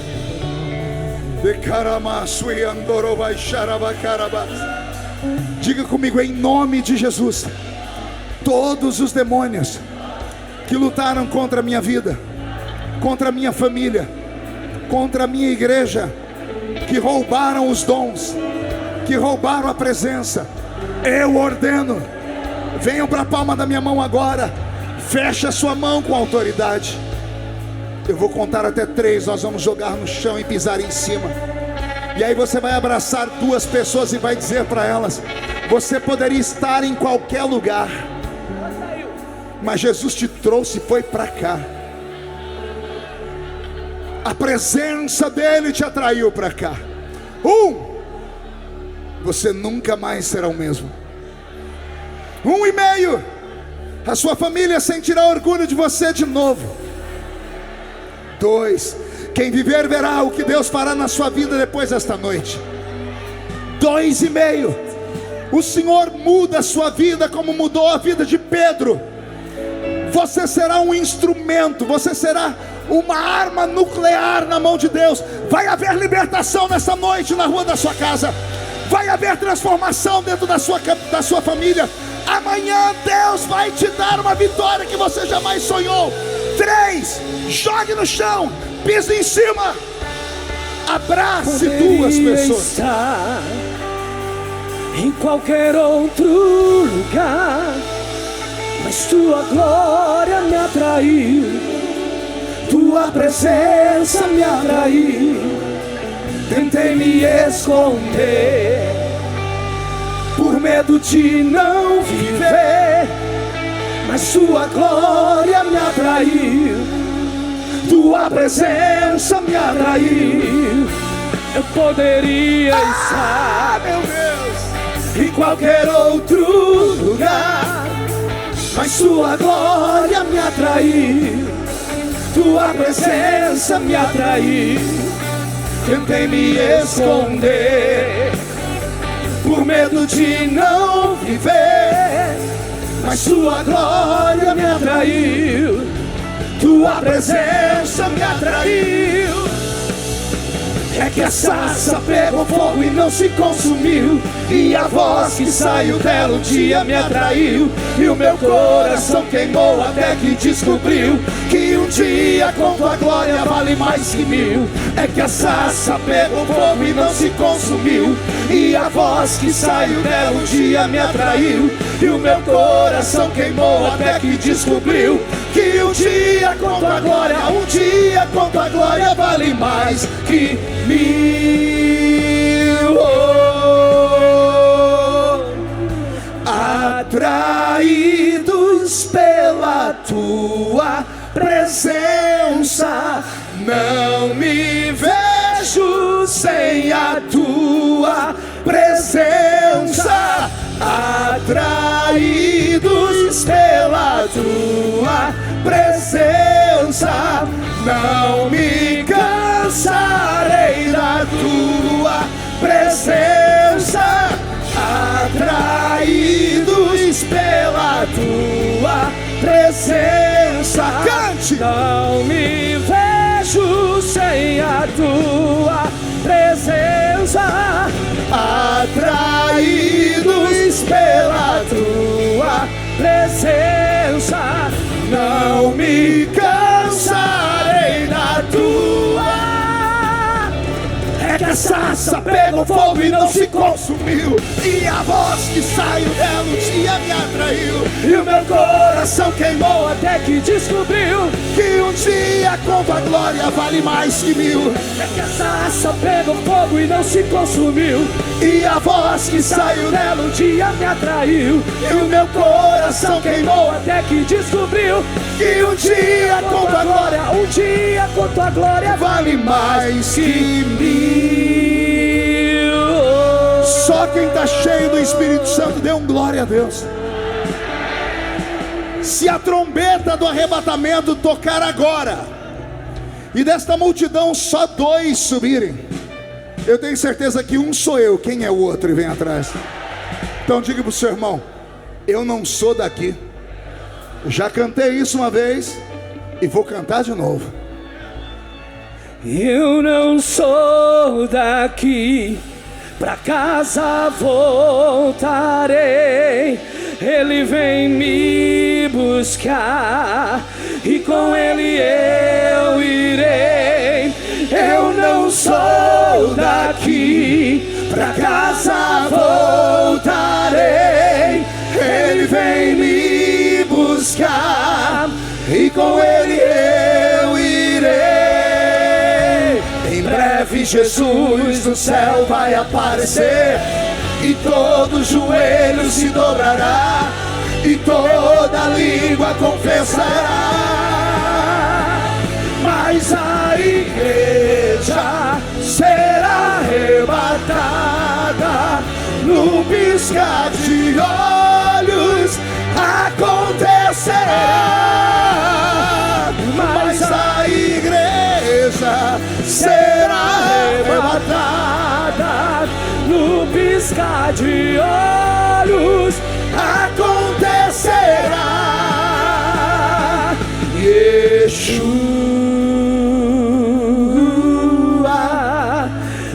Diga comigo, em nome de Jesus, todos os demônios que lutaram contra a minha vida, contra a minha família, contra a minha igreja, que roubaram os dons, que roubaram a presença, eu ordeno, venham para a palma da minha mão agora. Feche a sua mão com autoridade. Eu vou contar até 3, nós vamos jogar no chão e pisar em cima. E aí você vai abraçar 2 pessoas e vai dizer para elas: você poderia estar em qualquer lugar, mas Jesus te trouxe e foi para cá. A presença dele te atraiu para cá. Você nunca mais será o mesmo. 1,5. A sua família sentirá orgulho de você de novo. 2. Quem viver verá o que Deus fará na sua vida depois desta noite. 2,5. O Senhor muda a sua vida como mudou a vida de Pedro. Você será um instrumento, você será uma arma nuclear na mão de Deus. Vai haver libertação nessa noite na rua da sua casa. Vai haver transformação dentro da sua família. Amanhã Deus vai te dar uma vitória que você jamais sonhou. 3, jogue no chão, pise em cima, abrace 2 pessoas. Estar em qualquer outro lugar, mas tua glória me atraiu. Tua tua presença me atraiu. Tentei me esconder por medo de não viver, mas tua glória me atraiu. Tua presença me atraiu. Eu poderia estar, meu Deus, em qualquer outro lugar, mas tua glória me atraiu. Tua presença me atraiu. Tentei me esconder por medo de não viver, mas tua glória me atraiu. Tua presença me atraiu. É que a sarça pegou fogo e não se consumiu, e a voz que saiu dela um dia me atraiu. E o meu coração queimou até que descobriu que um dia com tua glória vale mais que mil. É que a sarça pegou fogo e não se consumiu, e a voz que saiu dela um dia me atraiu. E o meu coração queimou até que descobriu que um dia com tua glória, um dia com tua glória vale mais que mil. Atraídos pela tua presença, não me vejo sem a tua presença. Atraídos pela tua presença, não me cansarei da tua presença. Atraídos pela tua presença, cante! Não me vejo sem a tua presença. Atraídos pela tua presença, não me cansarei da tua. É que a sarça pegou fogo e não se consumiu, e a voz que saiu dela um dia me atraiu. E o meu coração queimou até que descobriu que um dia com tua glória vale mais que mil. É que a sarça pegou fogo e não se consumiu, e a voz que saiu dela um dia me atraiu. E o meu coração queimou até que descobriu que um dia com tua glória, um dia com tua glória vale mais que mil. Só quem está cheio do Espírito Santo dê um glória a Deus. Se a trombeta do arrebatamento tocar agora, e desta multidão só 2 subirem, eu tenho certeza que um sou eu. Quem é o outro e vem atrás? Então diga para o seu irmão: eu não sou daqui. Já cantei isso uma vez e vou cantar de novo. Eu não sou daqui, pra casa voltarei. Ele vem me buscar e com ele eu irei. Eu não sou daqui, pra casa voltarei. Ele vem me buscar e com ele eu irei. Em breve Jesus no céu vai aparecer, e todo joelho se dobrará, e toda língua confessará. Mas a igreja será arrebatada num piscar de olhos, acontecerá. Mas a igreja será arrebatada no piscar de olhos, acontecerá. Yeshua,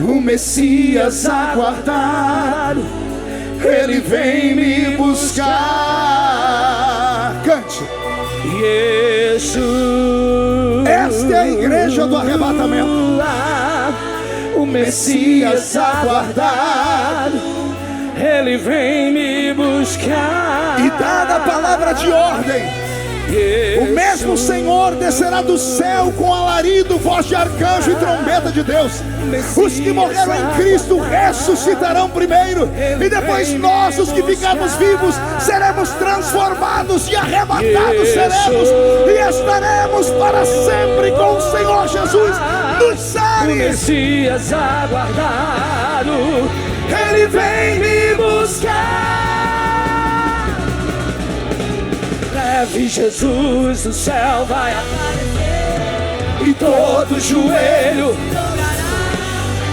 o Messias aguardado, ele vem me buscar. Cante. Yeshua, esta é a igreja do arrebatamento. O Messias aguardado, ele vem me buscar. E dada a palavra de ordem, O mesmo Senhor descerá do céu com alarido, voz de arcanjo e trombeta de Deus. Os que morreram em Cristo ressuscitarão primeiro, e depois nós, os que ficarmos vivos, seremos transformados e arrebatados seremos, e estaremos para sempre com o Senhor Jesus nos ares. O Messias aguardado, Ele vem me buscar. Leve Jesus, o céu vai aparecer, e todo joelho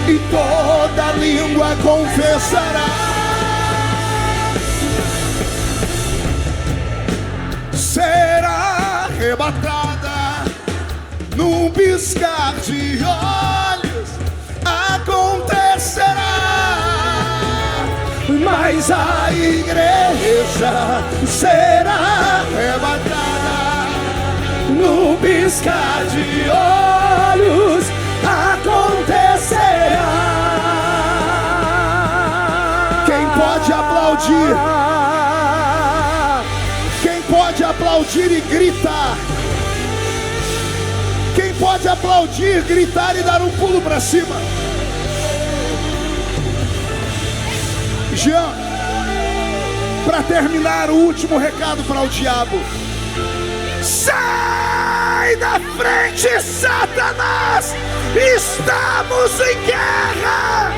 e toda língua confessará. Será arrebatada num piscar de olhos, acontecerá. Mas a igreja será arrebatada num piscar de olhos, acontecerá. Quem pode aplaudir? Quem pode aplaudir e gritar? Quem pode aplaudir, gritar e dar um pulo para cima? Jean, para terminar, o último recado para o diabo: sai da frente, Satanás! Estamos em guerra!